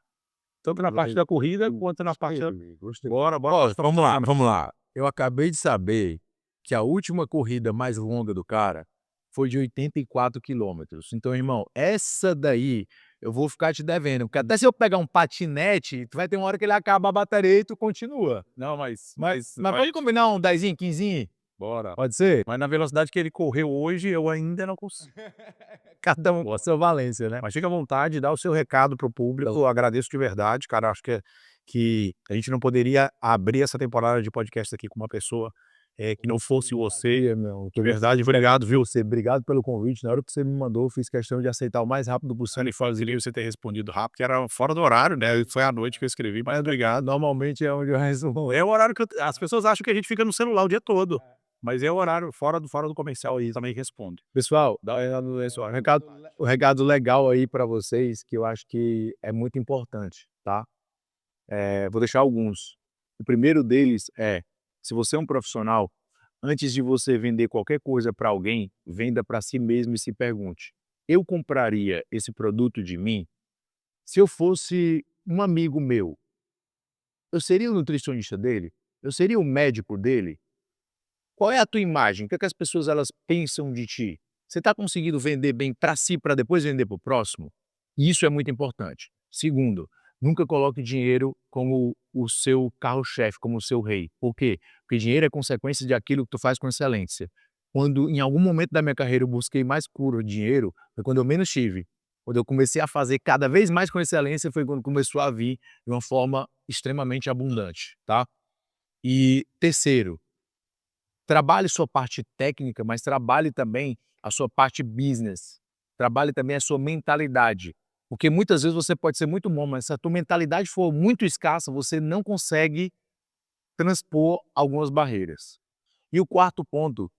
tanto na parte da corrida quanto na parte da Gostei. bora, bora. Ó, vamos lá. Eu acabei de saber que a última corrida mais longa do cara foi de 84 quilômetros. Então, irmão, essa daí eu vou ficar te devendo, porque até se eu pegar um patinete, tu vai ter uma hora que ele acaba a bateria e tu continua. Não, mas Mas pode combinar um 10, 15? bora. Pode ser? Mas na velocidade que ele correu hoje, eu ainda não consigo. Cada um com a sua valência, né? Mas fica à vontade, dá o seu recado para o público, eu agradeço de verdade, cara, acho que a gente não poderia abrir essa temporada de podcast aqui com uma pessoa, que não fosse você, Meu, de verdade, obrigado, viu. obrigado pelo convite. Na hora que você me mandou, eu fiz questão de aceitar o mais rápido possível. Ele fazeria você ter respondido rápido, que era fora do horário, né, foi à noite que eu escrevi, mas obrigado. Normalmente é onde eu resumo. É o horário que as pessoas acham que a gente fica no celular o dia todo, mas é o horário fora do comercial aí também responde. Pessoal, dá uma olhada no lençol. O recado legal aí para vocês, que eu acho que é muito importante, tá? Vou deixar alguns. O primeiro deles é, se você é um profissional, antes de você vender qualquer coisa para alguém, venda para si mesmo e se pergunte: eu compraria esse produto de mim? Se eu fosse um amigo meu, eu seria o nutricionista dele? Eu seria o médico dele? Qual é a tua imagem? O que é que as pessoas elas pensam de ti? Você está conseguindo vender bem para si, para depois vender para o próximo? Isso é muito importante. Segundo, nunca coloque dinheiro como o seu carro-chefe, como o seu rei. Por quê? Porque dinheiro é consequência de aquilo que tu faz com excelência. Quando em algum momento da minha carreira eu busquei mais por dinheiro, foi quando eu menos tive. Quando eu comecei a fazer cada vez mais com excelência, foi quando começou a vir de uma forma extremamente abundante, tá? E terceiro, trabalhe sua parte técnica, mas trabalhe também a sua parte business. Trabalhe também a sua mentalidade. Porque muitas vezes você pode ser muito bom, mas se a tua mentalidade for muito escassa, você não consegue transpor algumas barreiras. E o quarto ponto,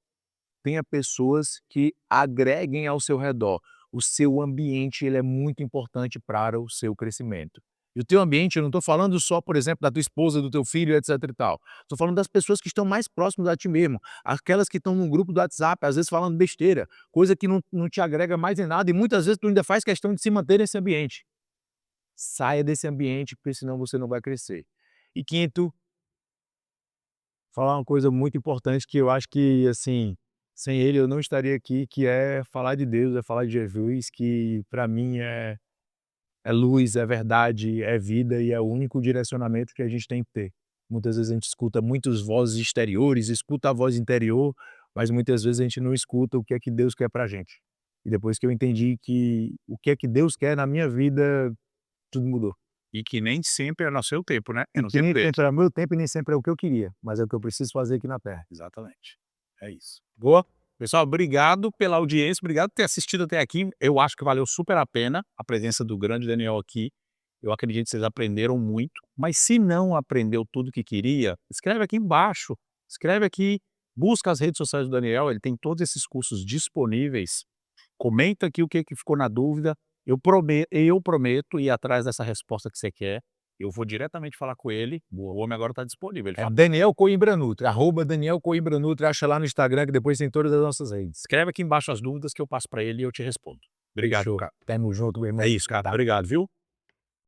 tenha pessoas que agreguem ao seu redor. O seu ambiente ele é muito importante para o seu crescimento. E o teu ambiente, eu não estou falando só, por exemplo, da tua esposa, do teu filho, etc e tal. Estou falando das pessoas que estão mais próximas a ti mesmo. Aquelas que estão no grupo do WhatsApp, às vezes falando besteira, coisa que não te agrega mais em nada e muitas vezes tu ainda faz questão de se manter nesse ambiente. Saia desse ambiente, porque senão você não vai crescer. E quinto, falar uma coisa muito importante que eu acho que, assim, sem ele eu não estaria aqui, que é falar de Deus, é falar de Jesus, que para mim é luz, é verdade, é vida e é o único direcionamento que a gente tem que ter. Muitas vezes a gente escuta muitas vozes exteriores, escuta a voz interior, mas muitas vezes a gente não escuta o que é que Deus quer pra gente. E depois que eu entendi que o que é que Deus quer na minha vida, tudo mudou. E que nem sempre é no seu tempo, né, é E no que tempo nem dele. sempre era meu tempo e nem sempre é o que eu queria, mas é o que eu preciso fazer aqui na Terra. Exatamente, é isso. Boa. Pessoal, obrigado pela audiência, obrigado por ter assistido até aqui. Eu acho que valeu super a pena a presença do grande Daniel aqui. Eu acredito que vocês aprenderam muito, mas se não aprendeu tudo que queria, escreve aqui embaixo, escreve aqui, busca as redes sociais do Daniel, ele tem todos esses cursos disponíveis. Comenta aqui o que que ficou na dúvida, eu prometo ir atrás dessa resposta que você quer, eu vou diretamente falar com ele, o homem agora está disponível, ele É fala. Daniel Coimbra Nutri, @Daniel Coimbra Nutri, acha lá no Instagram que depois tem todas as nossas redes. Escreve aqui embaixo as dúvidas que eu passo para ele e eu te respondo. Obrigado, Fechou. cara. Tamo junto, meu irmão. É isso, cara. Obrigado, viu?